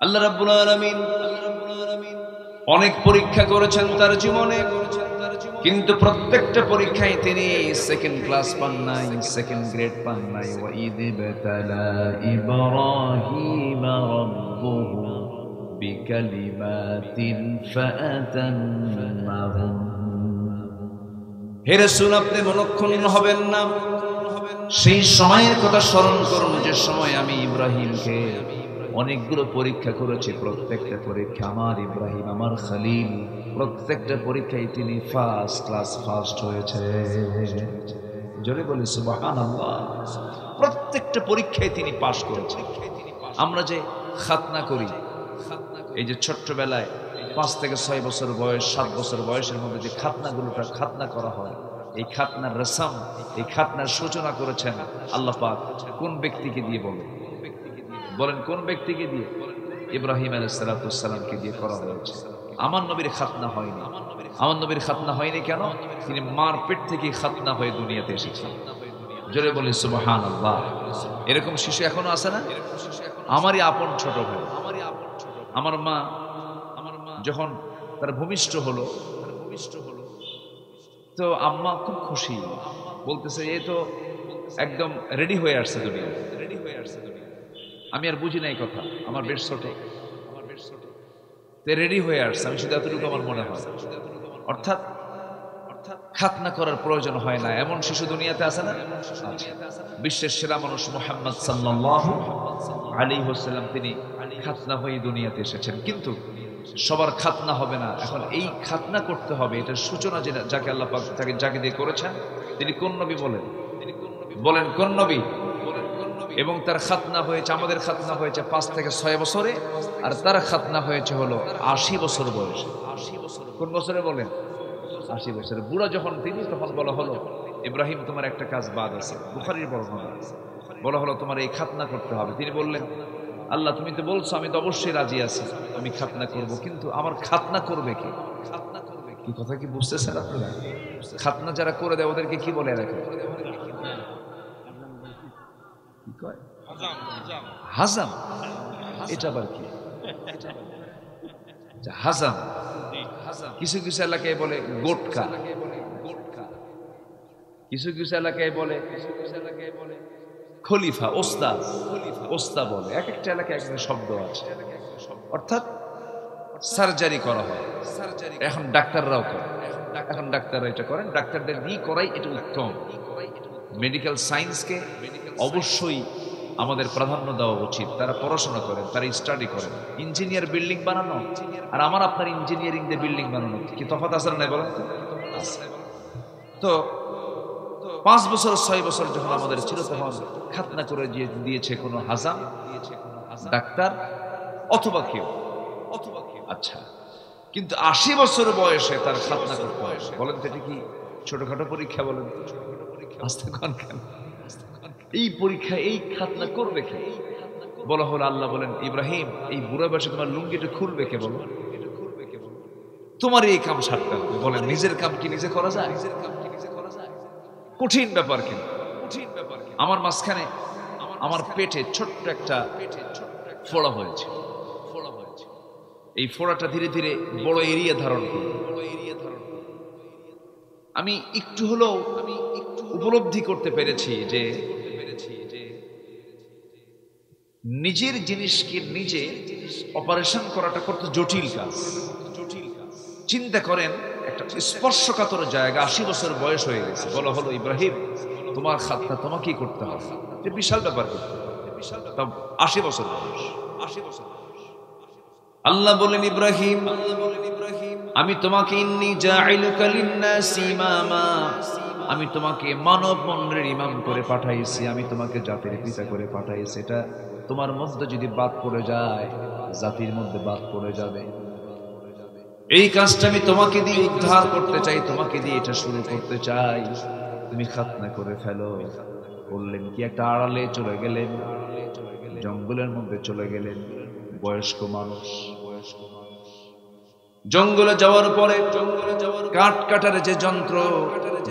আল্লাহ রাব্বুল আলামিন অনেক পরীক্ষা করেছেন তার জীবনে, কিন্তু প্রত্যেকটা পরীক্ষায় তিনি সেকেন্ড ক্লাস পান নাই, সেকেন্ড গ্রেড পান নাই। ওয়া ইযিবতালা ইব্রাহিমা রাব্বুহু বিকালিমাতিন ফাআতাম্মাহুম। হে রাসূল, আপনি মনক্ষুণ্ণ হবেন না। সেই সময়ের কথা স্মরণ করুন যে সময় আমি ইব্রাহিমকে অনেকগুলো পরীক্ষা করেছি। প্রত্যেকটা পরীক্ষা আমার ইব্রাহিম, আমার খলিল, প্রত্যেকটা পরীক্ষায় তিনি ফার্স্ট ক্লাস ফার্স্ট হয়েছে। জোরে বলি সুবহানাল্লাহ। প্রত্যেকটা পরীক্ষায় তিনি পাস করেছেন। আমরা যে খাতনা করি, এই যে ছোট্টবেলায় 5 থেকে 6 বছর বয়স, 7 বছর বয়সের মধ্যে যে খাতনাগুলোটা খাতনা করা হয়, এই খাতনার রসম, এই খাতনার সূচনা করেছেন আল্লাহ পাক কোন ব্যক্তিকে দিয়ে বলেন কোন ব্যক্তিকে দিয়ে? ইব্রাহিম আলাইহিস সালামকে দিয়ে করা হয়েছে। আমার নবীর খাতনা হয়নি। আমার নবীর খাতনা হয়নি কেন? তিনি মার পেট থেকে খাতনা হয়ে দুনিয়াতে এসেছেন। জোরে বলি সুবহানাল্লাহ। এরকম শিশু এখনো আছে না? আমারই আপন ছোট ভাই, আমার মা যখন তার ভূমিষ্ঠ হলো, তো আম্মা খুব খুশি, বলতেছে এই তো একদম রেডি হয়ে আসছে দুনিয়া। আমি আর বুঝি নাই কথা, আমার বেশ ছোট, রেডি হয়ে আসছে, আমি শুধু এতটুকু আমার মনে হয়। অর্থাৎ খাতনা করার প্রয়োজন হয় না এমন শিশু দুনিয়াতে আছে না? বিশ্বের সেরা মানুষ মুহাম্মদ সাল্লাল্লাহু আলাইহি ওয়াসাল্লাম তিনি খাতনা হয়ে দুনিয়াতে এসেছেন। কিন্তু সবার খাতনা হবে না। এখন এই খাতনা করতে হবে, এটার সূচনা যাকে আল্লাহ পাক যাকে দিয়ে করেছেন, তিনি কোন নবী বলেন কোন নবী? এবং তার খাতনা হয়েছে, আমাদের খাতনা হয়েছে 5 থেকে 6 বছরে, আর তার খাতনা হয়েছে হলো 80 বছর বয়সে। কোন বছরে বলেন? 80 বছরে। বুড়া যখন তিনি, তখন বলা হলো ইব্রাহিম তোমার একটা কাজ বাদ আছে। বুখারীর বর্ণনা, বলা হলো তোমার এই খাতনা করতে হবে। তিনি বললেন আল্লাহ তুমি তো বলছো, আমি তো অবশ্যই রাজি আছি, আমি খাতনা করব, কিন্তু আমার খাতনা করবে কে? কি কথা কি বুঝতেছেন আপনারা? খাতনা যারা করে দেয় ওদেরকে কি বলে রাখে? হাজাম। এটা আবার কি? হাজাম কিছু কিছু এলাকায় বলে গোটকা, কিছু কিছু এলাকায় বলে খলিফা, ওস্তা বলে। এক একটা এলাকায় এক শব্দ আছে। অর্থাৎ সার্জারি করা হয়, এখন ডাক্তাররাও করে, এখন ডাক্তাররা এটা করেন, ডাক্তারদের নিয়ে করাই এটা উত্তম। মেডিকেল সায়েন্সকে অবশ্যই আমাদের প্রাধান্য দেওয়া উচিত। তারা পড়াশোনা করেন, তারা স্টাডি করেন। ইঞ্জিনিয়ার বিল্ডিং বানানো আর আমার আপনার ইঞ্জিনিয়ারিং দিয়ে বিল্ডিং বানানো কি তফাৎ আছে না? বলেন তো। 5 বছর 6 বছর যখন আমাদের ছিল, তখন খাতনা করে দিয়েছে কোনো হাজাম, ডাক্তার অথবা কেউ। আচ্ছা, কিন্তু 80 বছর বয়সে তার খাতনা করতে হয়। বলেন তো এটা কি ছোটখাটো পরীক্ষা? বলেন আস্তে কোন কেন এই পরীক্ষা, এই খাতনা করবে কে? বলা হলো আল্লাহ বলেন ইব্রাহিম এই বুড়া বয়সে তোমার লুঙ্গিটা খুলবে কে? বলো তোমার এই কাম সারতে হবে। বলেন নিজের কাম কি নিজে করা যায়? কঠিন ব্যাপার। কিন্তু আমার মাঝখানে আমার পেটে ছোট্ট একটা ফোড়া হয়েছে। এই ফোড়াটা ধীরে ধীরে বড় এরিয়া ধারণ করে। আমি একটু হলেও উপলব্ধি করতে পেরেছি যে নিজের জিনিসকে নিজে অপারেশন করাটা কত জটিল কাজ। চিন্তা করেন, একটা স্পর্শকাতর জায়গা, 80 বছর বয়স হয়ে গেছে, বলা হলো ইব্রাহিম তোমার খাতনা তোমাকেই করতে হবে। এটা বিশাল ব্যাপার। 80 বছর বয়স। আল্লাহ বলেন ইব্রাহিম আমি তোমাকে ইন্নী জাইলুকা লিন-নাসি ইমামা, আমি তোমাকে মানব মণ্ডলীর ইমাম করে পাঠাইছি, আমি তোমাকে জাতির পিতা করে পাঠাইছি। এটা তোমার মধ্যে যদি বাদ পড়ে যায়, জাতির মধ্যে বাদ পড়ে যাবে। এই কাজটা আমি তোমাকে দিয়ে উদ্ধার করতে চাই, তোমাকে দিয়ে এটা শুরু করতে চাই, তুমি খাতনা করে ফেলো। বললেন কি? একটা আড়ালে চলে গেলেন, জঙ্গলের মধ্যে চলে গেলেন। বয়স্ক মানুষ জঙ্গলে যাওয়ার পরে কাঠ কাটার যে যন্ত্র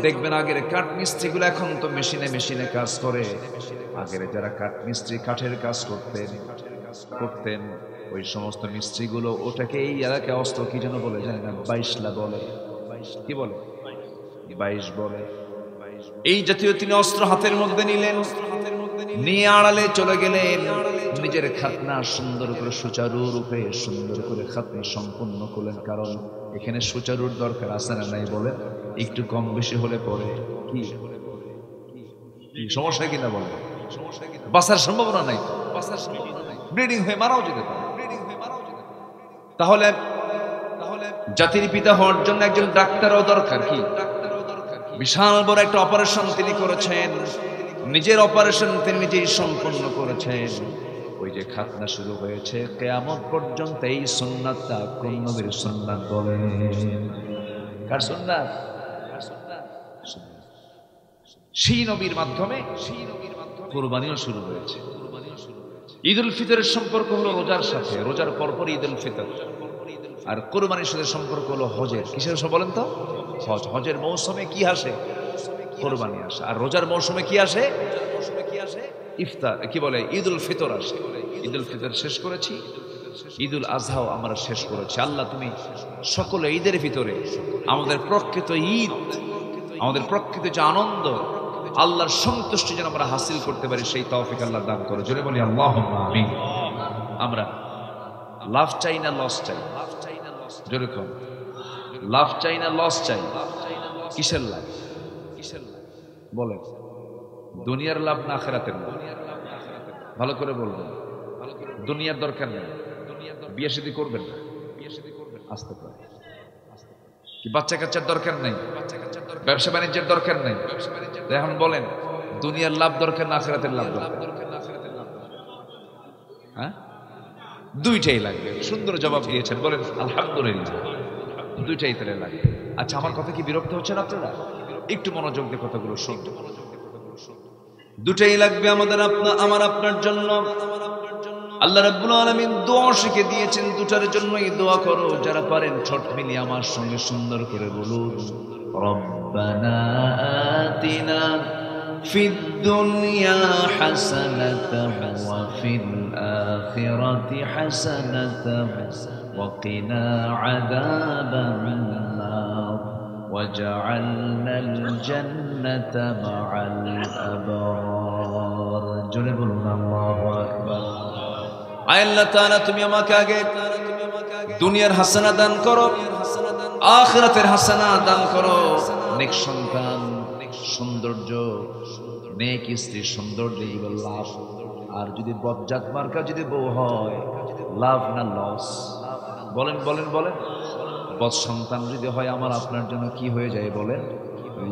দেখবেন, আগের কাঠ মিস্ত্রিগুলো, এখন তো মেশিনে কাজ করে। আগের যারা কাঠ মিস্ত্রি কাঠের কাজ করতেন ওই সমস্ত মিস্ত্রিগুলো ওটাকে এই এলাকায় অস্ত্র কি যেন বলে জানি না, 22লা বলে, কি বলে 22 বলে। এই জাতীয় তিনি অস্ত্র হাতের মধ্যে নিলেন, নিয়ে আড়ালে চলে গেলেন, নিজের খাতনা সুন্দর করে সুচারুরূপে সুন্দর করে খাতনা সম্পূর্ণ করলেন। কারণ এখানে সুচারুর দরকার আছে না নাই বলেন? একটু কম বেশি হলে পরে কি সমস্যা কিনা বলে, বাঁচার সম্ভাবনা নাই, ব্লিডিং হয়ে মারাও যেতে পারে। তাহলে জাতির পিতা হওয়ার জন্য একজন ডাক্তারও দরকার। কি বিশাল বড় একটা অপারেশন তিনি করেছেন, নিজের অপারেশন তিনি নিজেই সম্পন্ন করেছেন। ওই যে খাতনা শুরু হয়েছে, কিয়ামত পর্যন্ত এই সুন্নাতটা কোন নবীর সুন্নাত বলেন? কার সুন্নাত? সেই নবীর মাধ্যমে কুরবানিও শুরু হয়েছে। ঈদুল ফিতরের সম্পর্ক হলো রোজার সাথে, রোজার পরপর ঈদুল ফিতর। আর কুরবানির সাথে সম্পর্ক হলো হজের। কিসের সাথে বলেন তো? হজ। হজের মৌসুমে কি আসে? কুরবানি আসে। আর রোজার মৌসুমে কি আসে? ইফতার, কি বলে, ঈদুল ফিতর আসে। ঈদুল ফিতর শেষ করেছি, ঈদুল আজহাও আমরা শেষ করেছি। আল্লাহ তুমি সকলে ঈদের ভিতরে আমাদের প্রকৃত ঈদ, আমাদের প্রকৃত যে আনন্দ, আল্লাহর সন্তুষ্টি যেন আমরা হাসিল করতে পারি, সেই তৌফিক আল্লাহ দান করো। জোরে বলি আল্লাহুম্মা আমিন। আমরা লাভ চাই না লস চাই? জোরে কম। লাভ চাই না লস চাই? কিসের লাভ? বলেন, দুনিয়ার লাভ না আখিরাতের লাভ? ভালো করে বলবেন। দুনিয়ার দরকার নেই, বিয়ে শাদী করবেন না, আসতে পারে। কি বাচ্চা কাচ্চার দরকার নেই, ব্যবসা বাণিজ্যের দরকার নেই? এখন বলেন, দুনিয়ার লাভ দরকার না আখিরাতের লাভ দরকার? হ্যাঁ, দুইটাই লাগবে। সুন্দর জবাব দিয়েছেন, বলেন আলহামদুলিল্লাহ। দুইটাই তাহলে লাগবে। আচ্ছা, আমার কথা কি বিরক্ত হচ্ছেন আপনারা? একটু মনোযোগ দিয়ে কথাগুলো শুনতে। দুটাই লাগবে আমাদের, আমার আপনার জন্য। আল্লাহ রাব্বুল আলামিন দোয়া শিখে দিয়েছেন, দুটার জন্যই দোয়া করো। যারা পারেন ঠোঁট মিলিয়ে আমার সঙ্গে সুন্দর করে বলুন, রব্বানা আতিনা ফিদ দুনিয়া হাসানাতান ওয়া ফিল আখিরাতি হাসানাতান ওয়া কিনা আযাবান নার ওয়াজআলনাল জান্নাতা মা'আল আবরার। জোরে বলুন আল্লাহু আকবার। আয় আল্লাহ তাআলা, তুমি আমাকে আগে দুনিয়ার হাসানা দান করো, আখিরাতের হাসানা দান করো। নেক সন্তান, সৌন্দর্য, নেক স্ত্রী, সৌন্দর্য লাভ। আর যদি বজ্জাত মার্কা যদি বউ হয়, লাভ না লস? বলেন বলেন বলেন। বদ সন্তান যদি হয় আমার আপনার জন্য কি হয়ে যায় বলেন?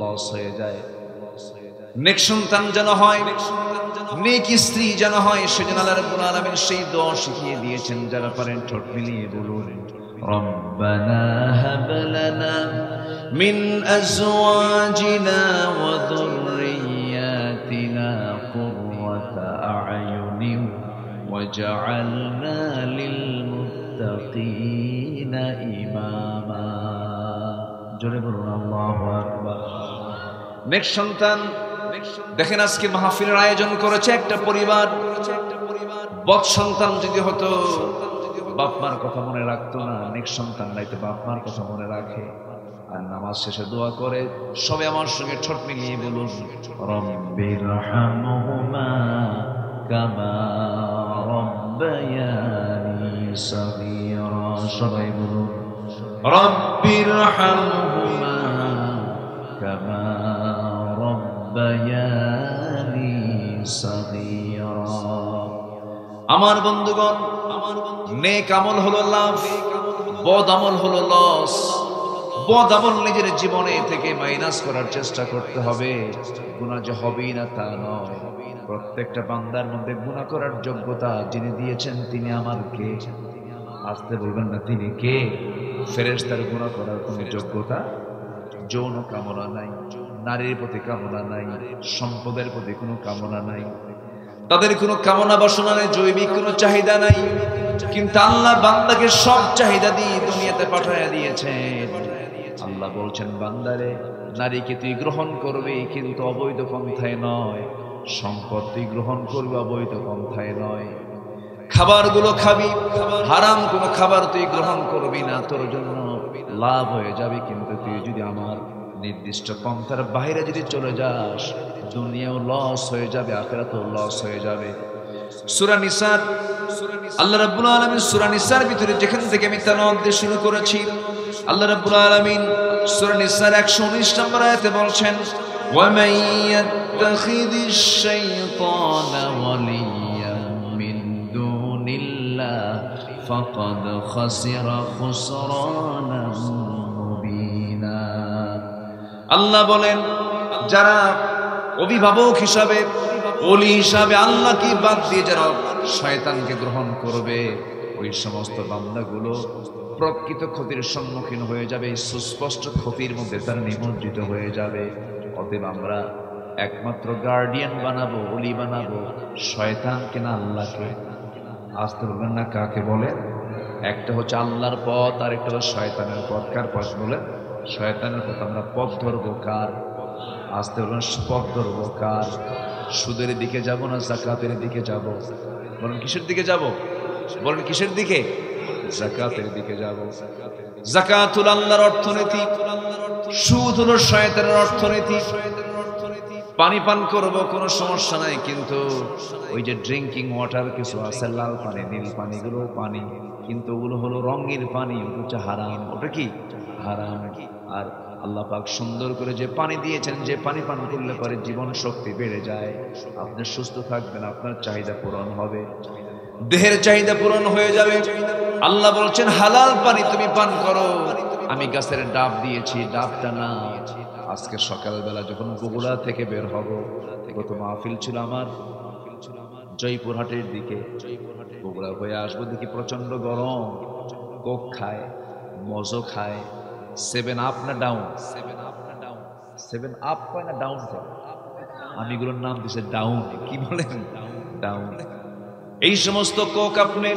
লস হয়ে যায়। নেক সন্তান যেন হয়, নেক স্ত্রী যেন হয়, সেজন্য আল্লাহ রাব্বুল আলামিন সেই দোয়া শিখিয়ে দিয়েছেন। যারা পারেন ঠোঁট মিলিয়ে বলুন, রব্বানা হাব লানা মিন আজওয়াজিনা ওয়া যুররিয়াতিনা কুররাতা আ'য়ুনিন ওয়াজআলনা লিল মুত্তাকিনা ইমামা। জোরে বলুন আল্লাহু আকবার। নেক সন্তান, দেখেন আজকে মাহফিলের আয়োজন করেছে একটা পরিবার। বদ সন্তান যদি হতো, বাপ মার কথা মনে রাখতো না। নেক সন্তান নাইতো বাপ মার কথা মনে রাখে, আর নামাজ শেষে দোয়া করে। সবাই আমার সঙ্গে ঠোঁট মিলিয়ে বলুন, রব্বিরহামহুমা কামা রব্বায়ানি সগীরা। সবাই বলুন, রব্বিরহামহুমা কামা রব্বায়ানি সগীরা। আমার বন্ধুগণ, নেক আমল হলো লাভ, বদ আমল হলো লস। বদ আমল নিজের জীবনে থেকে মাইনাস করার চেষ্টা করতে হবে। গুনাহ যে হবেই না তা নয়। প্রত্যেকটা বান্দার মধ্যে গুনাহ করার যোগ্যতা যিনি দিয়েছেন তিনি আমার কে? আসতে বলবেন না, তিনি কে? ফেরেশতার গুনাহ করার কোনো যোগ্যতা? যৌন কামনা নাই, নারীর প্রতি কামনা নাই, সম্পদের প্রতি কোনো কামনা নাই, তাদের কোনো কামনা বাসনা নেই, জৈবিক কোনো চাহিদা নাই। কিন্তু আল্লাহ বান্দাকে সব চাহিদা দিয়ে দুনিয়াতে পাঠায়া দিয়েছেন। আল্লাহ বলছেন, বান্দারে, নারীকে তুই গ্রহণ করবি কিন্তু অবৈধ পন্থায় নয়, সম্পদ তুই গ্রহণ করবি অবৈধ পন্থায় নয়। খাবারগুলো খাবি, হারাম কোনো খাবার তুই গ্রহণ করবি না, তোর জন্য লাভ হয়ে যাবে। কিন্তু তুই যদি আমার নির্দিষ্ট পন্থার বাইরে যদি চলে যাস, দুনিয়াও লস হয়ে যাবে, আখিরাতেও লস হয়ে যাবে। সূরা নিসার আল্লাহ রাব্বুল আলামিন সূরা নিসার ভিতরে যেখান থেকে আমি তেলাওয়াত দিয়ে শুরু করেছি, আল্লাহ রাব্বুল আলামিন সূরা নিসার 119 নম্বর আয়াতে বলছেন, ওয়া মান ইয়াত্তাখিযিশ শাইতানা ওয়ালিয়্যান মিন দুনিল্লাহ ফাকাদ খাসিরা খুসরানান মুবিনা। আল্লাহ বলেন, যারা অভিভাবক হিসাবে, ওলি হিসাবে আল্লাহকে বাদ দিয়ে যারা শয়তানকে গ্রহণ করবে, ওই সমস্ত বান্দাগুলো প্রকৃত ক্ষতির সম্মুখীন হয়ে যাবে, সুস্পষ্ট ক্ষতির মধ্যে তারা নিমজ্জিত হয়ে যাবে। অতএব আমরা একমাত্র গার্ডিয়ান বানাবো, ওলি বানাবো শয়তানকে না আল্লাহকে। আসতে বলবেন না কাকে বলে? একটা হচ্ছে আল্লাহর পথ, আর একটা হলো শয়তানের পথ। কার পথ বলে? শয়তানের পথ। আমরা পথ ধরবো কার? আসতে বলবেন পথ ধরবো কার? সুদের দিকে যাব না যাকাতের দিকে যাব? বলেন কিসের দিকে যাব? বলেন কিসের দিকে? যাকাতের দিকে যাব। যাকাত হলো আল্লাহর অর্থনীতি, সুদ হলো শয়তানের অর্থনীতি। পানি পান করব কোনো সমস্যা নাই, কিন্তু ওই যে ড্রিঙ্কিং ওয়াটার কিছু আছে, লাল পানি, নীল পানিগুলো পানি, কিন্তু ওগুলো হলো রঙের পানি, ওটা হচ্ছে হারাম। ওটা কি? হারাম। আর আল্লাহ পাক সুন্দর করে যে পানি দিয়েছেন, যে পানি পান করলে পরে জীবন শক্তি বেড়ে যায়, আপনি সুস্থ থাকবেন, আপনার চাহিদা পূরণ হবে, দেহের চাহিদা পূরণ হয়ে যাবে। আল্লাহ বলছেন হালাল পানি তুমি পান করো। আমি গাছের ডাব দিয়েছি, ডাবটা না। আজকে সকালবেলা যখন বগুড়া থেকে বের হব, গত মাহফিল ছিল আমার জয়পুরহাটের দিকে, বগুড়া হয়ে আসবো, দেখি প্রচন্ড গরম, কোক খায়, মজো খায়, 7 আপ না ডাউন, 7 আপ কয় না ডাউন কয়, আমি এগুলোর নাম দিছে ডাউন। কি বলেন? ডাউন। এই সমস্ত কোক আপনি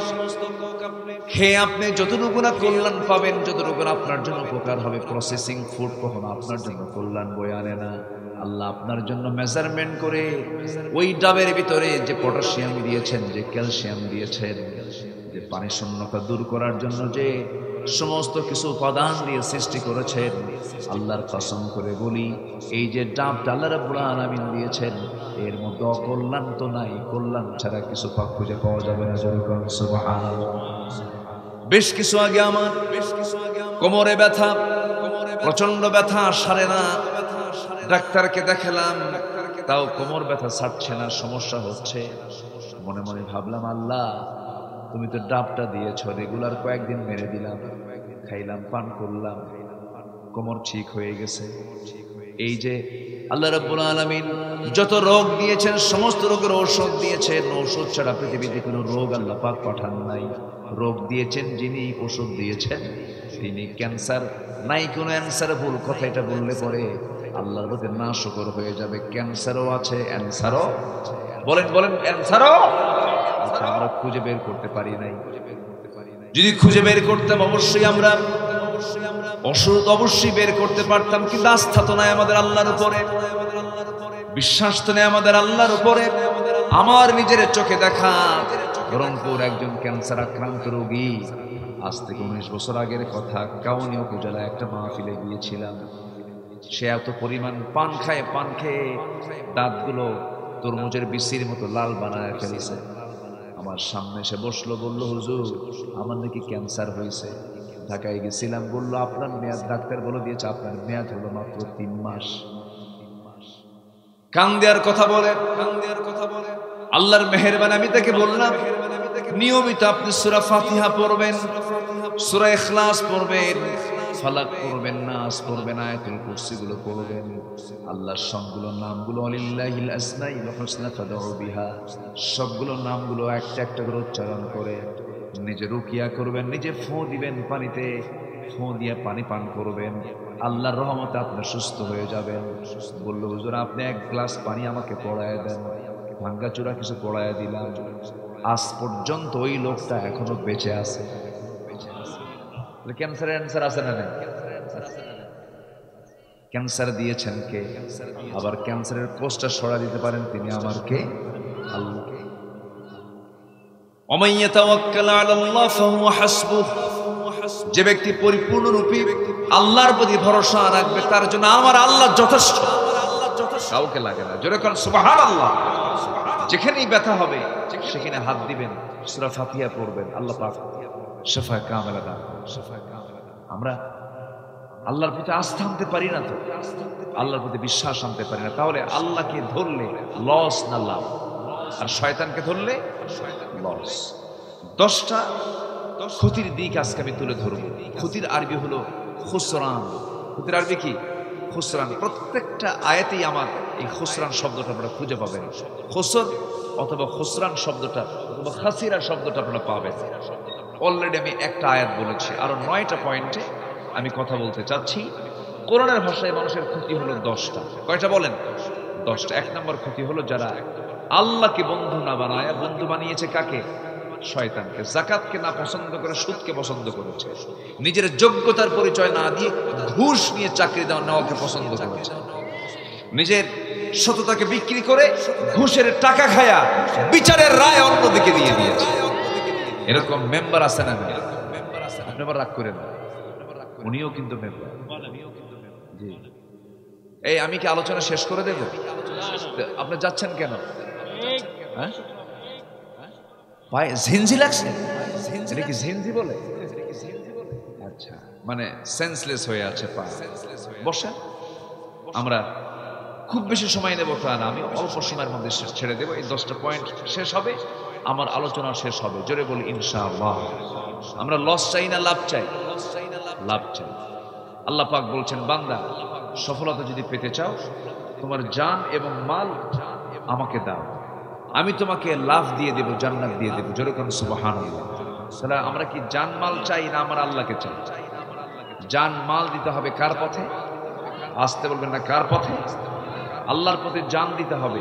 খেয়ে আপনি যতটুকু না কল্যাণ পাবেন, যতটুকু আপনার জন্য উপকার হবে, প্রসেসিং ফুড কখনো আপনার জন্য কল্যাণ বয়ে আনে না। আল্লাহ আপনার জন্য মেজারমেন্ট করে ওই ডাবের ভিতরে যে পটাশিয়াম দিয়েছেন, যে ক্যালসিয়াম দিয়েছেন, যে পানি শূন্যতা দূর করার জন্য যে সমস্ত কিছু উপাদান দিয়ে সৃষ্টি করেছেন, আল্লাহর কসম করে বলি, এই যে ডাবটা আল্লাহ রাব্বুল আলামিন দিয়েছেন, এর মধ্যে অকল্যাণ তো নাই, কল্যাণ ছাড়া কিছু খুঁজে পাওয়া যাবে না। সুবহানাল্লাহ। বেশ কিছু আগে আমার কোমরে ব্যথা, প্রচন্ড ব্যথা, সারে না, ডাক্তারকে দেখালাম, তাও কোমর ব্যথা ছাড়ছে না, সমস্যা হচ্ছে। মনে মনে ভাবলাম, আল্লাহ তুমি তো ডাবটা দিয়েছো, রেগুলার কয়েকদিন মেরে দিলাম, খাইলাম, পান করলাম, কোমর ঠিক হয়ে গেছে। এই যে আল্লাহ রাব্বুল আলামিন যত রোগ দিয়েছেন, সমস্ত রোগের ঔষধ দিয়েছেন, ঔষধ ছাড়া পৃথিবীতে কোনো রোগ আল্লাহ পাক পাঠান নাই। রোগ দিয়েছেন যিনি, ওষুধ দিয়েছেন তিনি। ক্যান্সার নাই কোনো অ্যান্সার, ভুল কথা এটা বললে পরে আল্লাহর প্রতি নাশকর হয়ে যাবে। ক্যান্সারও আছে, অ্যান্সারও, বলেন বলেন, অ্যান্সারও আচ্ছা, আমরা খুঁজে বের করতে পারি নাই। যদি খুঁজে বের করতাম, অবশ্যই আমরা ওষুধ অবশ্যই বের করতে পারতাম, কিন্তু আস্থা তো নাই আমাদের আল্লাহর উপরে, বিশ্বাস তো নেই আমাদের আল্লাহর উপরে। আমার নিজের চোখে দেখা রংপুর একজন ক্যান্সার আক্রান্ত রোগী, আজ থেকে 19 বছর আগের কথা, কাউনি উপজেলায় একটা মাহফিলে গিয়েছিলাম। সে এত পরিমাণ পান খায়, পান খেয়ে দাঁতগুলো তরমুজের বিচির মতো লাল বানায় ফেলেছে। আমার সামনে এসে বসলো, বলল, হুজুর আমার নাকি ক্যান্সার হয়েছে, ঢাকায় গেছিলাম। বললো আপনার মেয়াদ, ডাক্তার বলে দিয়েছে আপনার মেয়াদ হলো মাত্র 3 মাস। কান দেওয়ার কথা বলে, আল্লাহর মেহেরবানি। আমি তাকে বললাম, নিয়মিত আপনি সূরা ফাতিহা পড়বেন, সূরা ইখলাস পড়বেন, ফালাক পড়বেন, নাস পড়বেন, আয়াতুল কুরসি গুলো পড়বেন, আল্লাহর সবগুলো নামগুলো, আলিল্লাহিল আসমাউল হুসনা ফাদউ বিহা, সবগুলো নামগুলো একটা একটা করে উচ্চারণ করে নিজে রুকিয়া করবেন, নিজে ফু দিবেন, পানিতে ফু দিয়ে পানি পান করবেন, আল্লাহর রহমতে আপনি সুস্থ হয়ে যাবেন। বলল, হুজুর আপনি 1 গ্লাস পানি আমাকে পড়ায় দেন। ভাঙ্গাচুরা কিছু পড়ায় দিলাম। আজ পর্যন্ত ওই লোকটা এখনো বেঁচে আছে। ক্যান্সারের অ্যান্সার আছে না? নাই। ক্যান্সার দিয়েছেন কে? আবার ক্যান্সারের কোষটা সরা দিতে পারেন তিনি আমার কে? আল্লাহ। ওমান ইয়াতাওয়াক্কাল আলাল্লাহ ফাহুয়া হাসবুহ, যে ব্যক্তি পরিপূর্ণরূপে আল্লাহর প্রতি ভরসা রাখবে তার জন্য আমার আল্লাহ যথেষ্ট, কাউকে লাগে না। জোরে কোন সুবহানাল্লাহ। যেখানেই ব্যথা হবে সেখানে হাত দিবেন, সূরা ফাতিহা পড়বেন, আল্লাহ পাক শিফা কামেলা দান করবেন। আমরা আল্লাহর প্রতি আস্থা আনতে পারি না, তো আল্লাহর প্রতি বিশ্বাস আনতে পারি না, তাহলে আল্লাহকে ধরলে লস না লাভ, আর শয়তানকে ধরলে লস। 10টা ক্ষতির দিক আজকে আমি তুলে ধরবো। ক্ষতির আরবি হলো খুসরান। ক্ষতির আরবি কি? খুসরান। প্রত্যেকটা আয়াতেই আমার এই খুসরান শব্দটা আপনারা খুঁজে পাবেন। খুসর অথবা খুসরান শব্দটা অথবা খাসিরা শব্দটা আপনারা পাবেন। অলরেডি আমি একটা আয়াত বলেছি, আরো 9টা পয়েন্টে আমি কথা বলতে চাচ্ছি। কোরআনের ভাষায় মানুষের ক্ষতি হলো 10টা। কয়টা বলেন? 10টা। 1 নম্বর ক্ষতি হলো যারা আল্লাহকে বন্ধু না বানায় বন্ধু বানিয়েছে কাকে? শয়তানকে। যাকাতকে না পছন্দ করে সুদকে পছন্দ করেছে। নিজের যোগ্যতার পরিচয় না দিয়ে ঘুষ নিয়ে চাকরি নেওয়াকে পছন্দ করেছে। নিজের সততাকে বিক্রি করে ঘুষের টাকা খায়া বিচারের রায় অন্যদিকে দিয়ে দিয়েছে। এরকম মেম্বার আছে না? আপনি আবার রাগ করেন, উনিও কিন্তু মেম্বার। জি, এই আমি কি আলোচনা শেষ করে দেব? আপনি যাচ্ছেন কেন? হ্যাঁ, ঝিনঝি লাগছে? এটা কি ঝিনঝি বলে? আচ্ছা, মানে সেন্সলেস হয়ে আছে পা। বসেন, আমরা খুব বেশি সময় নেব তা না, আমি অল্প সময়ের মধ্যে ছেড়ে দেবো। এই 10টা পয়েন্ট শেষ হবে, আমার আলোচনা শেষ হবে। জোরে বলি ইনশাআল্লাহ। আমরা লস চাই না লাভ চাই? লাভ চাই। আল্লাহ পাক বলছেন, বান্দা সফলতা যদি পেতে চাও তোমার জান এবং মাল আমাকে দাও, আমি তোমাকে লাভ দিয়ে দেব, জান্নাত দিয়ে দেব। জোরে কোন সুবহানাল্লাহ। তাহলে আমরা কি জান মাল চাই না আমার আল্লাহকে চাই? জান মাল দিতে হবে কার পথে? আসতে বলবেন না, কার পথে? আল্লাহর পথে জান দিতে হবে।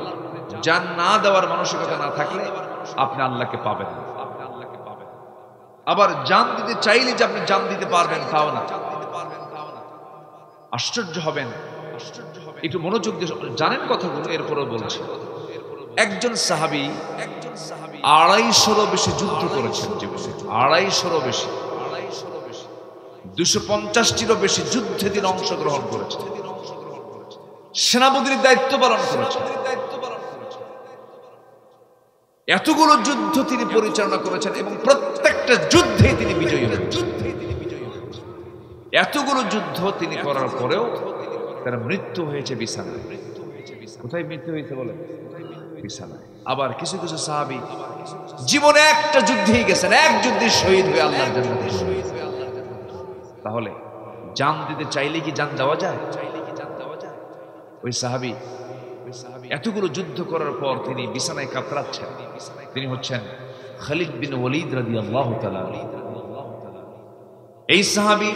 জান না দেওয়ার মানসিকতা না থাকলে আপনি আল্লাহকে পাবেন না। আবার জান দিতে চাইলে যে আপনি জান দিতে পারবেন তাও না। আশ্চর্য হবেন, একটু মনোযোগ দিয়ে জানেন কথাগুলো, এরপরও বলছি। একজন সাহাবী 250-রও বেশি যুদ্ধ করেছেন জীবনে। 250-রও বেশি, 250-টিরও বেশি যুদ্ধে তিনি অংশগ্রহণ করেছেন, সেনাপতির দায়িত্ব পালন করেছেন। এতগুলো যুদ্ধ তিনি পরিচালনা করেছেন এবং প্রত্যেকটা যুদ্ধে তিনি বিজয়ী হয়েছেন। এতগুলো যুদ্ধ তিনি করার পরেও তার মৃত্যু হয়েছে বিছানায়। কোথায় মৃত্যু হয়েছে বলেন? বিছানায়। আবার কিছু কিছু সাহাবী জীবনে একটা যুদ্ধেই গেছেন, এক যুদ্ধে শহীদ হয়ে আল্লাহর জান্নাতে। তাহলে জান দিতে চাইলে কি জান দেওয়া যায়? ওই সাহাবী এতগুলো যুদ্ধ করার পর তিনি বিছানায় কাতরাচ্ছেন। তিনি হচ্ছেন খালিদ বিন ওয়ালিদ রাদিয়াল্লাহু তাআলা। এই সাহাবী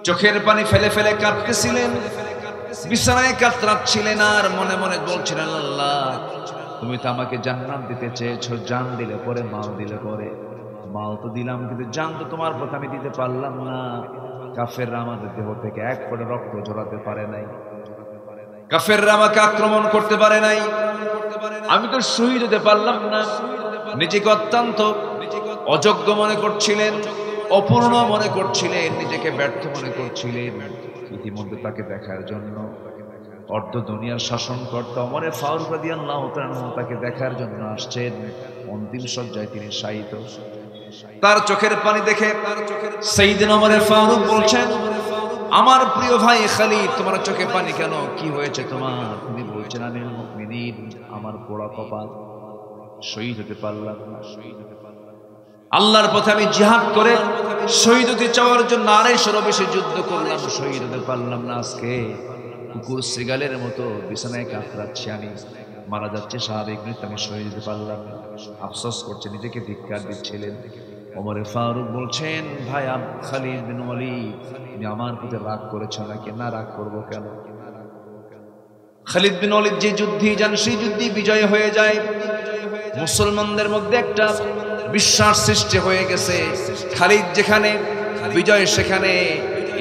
চোখের পানি ফেলে ফেলে কাঁদতেছিলেন, বিছানায় কাতরাচ্ছিলেন আর মনে মনে বলছিলেন, আল্লাহ তুমি তো আমাকে জান্নাত দিতে চেয়েছো, জান দিলে পরে মাল দিলে পরে। মাল তো দিলাম কিন্তু জান তো তোমার পথে আমি দিতে পারলাম না। কাফেররা আমাদের দেহ থেকে এক ফোঁটা রক্ত ঝরাতে পারে নাই, কাফেররা আমাকে আক্রমণ করতে পারে নাই, আমি তো শহীদ হতে পারলাম না। নিজেকে অত্যন্ত অযোগ্য মনে করছিলেন, অপূর্ণ মনে করছিলেন, নিজেকে ব্যর্থ মনে করছিলেন। ইতিমধ্যে তাকে দেখার জন্য অর্ধ দুনিয়ার শাসনকর্তা ওমর ফারুক রাদিয়াল্লাহু তাআলা তাকে দেখার জন্য আসছেন। অন্তিম শয্যায় তিনি শায়িত। তার চোখের পানি দেখে সাইয়েদনা ওমর ফারুক বলছেন, আমার প্রিয় ভাই খালিদ, তোমার চোখে পানি কেন? কি হয়েছে তোমার? তিনি বলছেন, আমিরুল মুমিনিন, আমার পোড়া কপাল, শহীদ হতে পারলাম না। আল্লাহর পথে আমি জিহাদ করে শহীদ হতে চাওয়ার জন্য 250-রও বেশি যুদ্ধ করলাম, শহীদ হতে পারলাম না। আজকে কুকুর শ্রীগালের মতো বিছানায় কাতরাচ্ছি, আমি মারা যাচ্ছে স্বাভাবিক মৃত্যু, আমি শহীদ হতে পারলাম না। আফসোস করছে, নিজেকে ধিক্কার দিচ্ছিলেন। ওমর ফারুক বলছেন, ভাই খালিদ বিন ওয়ালিদ, তুমি আমার প্রতি রাগ করেছো নাকি? না, রাগ করবো কেন? খালিদ বিন ওয়ালিদ যে যুদ্ধে যান সেই যুদ্ধে বিজয় হয়ে যায়। মুসলমানদের মধ্যে একটা বিশ্বাস সৃষ্টি হয়ে গেছে, খালিদ যেখানে বিজয় সেখানে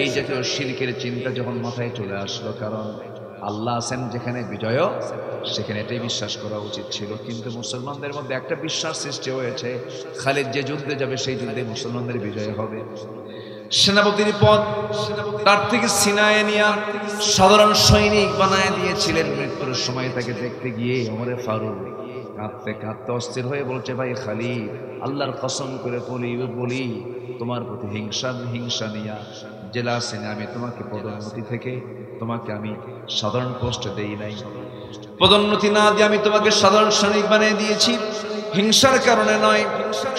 এই জাতীয় শিরকের চিন্তা যখন মাথায় চলে আসলো, কারণ আল্লাহ আছেন যেখানে বিজয় সেখানে এটাই বিশ্বাস করা উচিত ছিল। কিন্তু মুসলমানদের মধ্যে একটা বিশ্বাস সৃষ্টি হয়েছে, খালিদ যে যুদ্ধে যাবে সেই যুদ্ধে মুসলমানদের বিজয় হবে। সেনাপতির পদ তার থেকে ছিনায় নিয়ে সাধারণ সৈনিক বানায় দিয়েছিলেন। মৃত্যুর সময় তাকে দেখতে গিয়ে ওমরে ফারুক কাঁদতে কাঁদতে অস্থির হয়ে বলছে, ভাই খালিদ, আল্লাহর কসম করে বলি তোমার প্রতি হিংসা নিয়া জেলা সেনে আমি তোমাকে পদোন্নতি থেকে তোমাকে আমি সাধারণ পোস্টে দেই নাই। পদোন্নতি না দিয়ে আমি তোমাকে সাধারণ সৈনিক বানিয়ে দিয়েছি হিংসার কারণে নয়,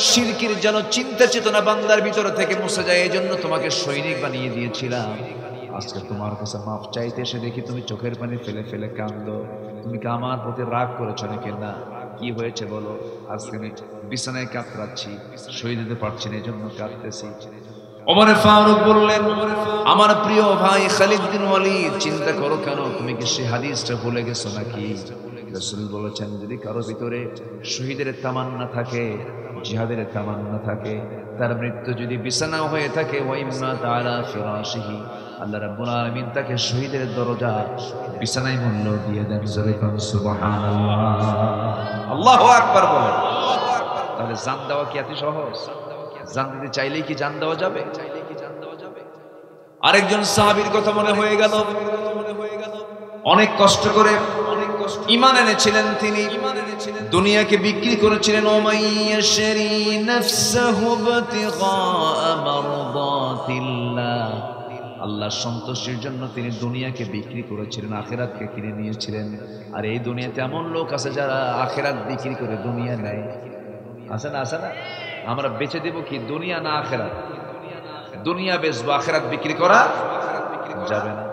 শিরকির যেন চিন্তা চেতনা বান্দার ভিতরে থেকে মুছে যায়, এই জন্য তোমাকে সৈনিক বানিয়ে দিয়েছিলাম। আজকে তোমার কাছে মাফ চাইতে এসে দেখি তুমি চোখের পানি ফেলে ফেলে কাঁদো। তুমি কি আমার প্রতি রাগ করেছো নাকি? না, কি হয়েছে বলো? আজকে আমি বিছানায় কাতরাচ্ছি, শহীদ হতে পারছি না, এই জন্য কাঁদতেছি। ওমরে ফারুক বললেন, আমার প্রিয় ভাই খালিদ বিন ওয়ালিদ, চিন্তা করো কেন? তুমি কি সেই হাদিসটা ভুলে গেছো নাকি? রাসূল বলেছেন, যদি কারো ভিতরে শহীদের তামান্না থাকে, জিহাদের তামান্না থাকে, তার মৃত্যু যদি বিছানা হয়ে থাকে, ওয়া ইম্মা তাআলা ফিরাশিহি, আল্লাহ রাব্বুল আলামিন তাকে শহীদের দরজা বিছানায় মূল্য দিয়ে দেন। সুবহানাল্লাহ, আল্লাহু আকবার বলেন। তাহলে জান দেওয়া কি এত সহজ? জান দিতে চাইলেই কি জান দেওয়া যাবে? আরেকজন সাহাবীর কথা মনে হয়ে গেল, অনেক কষ্ট করে ঈমান এনেছিলেন তিনি, দুনিয়াকে বিক্রি করেছিলেন। ওমাইয়াশরি নাফসাহু ইবতিগা মারদাতিল্লাহ, আল্লাহর সন্তুষ্টির জন্য তিনি দুনিয়াকে বিক্রি করেছিলেন, আখিরাতকে কিনে নিয়েছিলেন। আর এই দুনিয়াতে এমন লোক আছে যারা আখিরাত বিক্রি করে দুনিয়া নেয়। আছে না? আছে না? আমরা বেচে দেব কি দুনিয়া না আখিরাত? দুনিয়া বেচবো, আখিরাত বিক্রি করা যাবে না।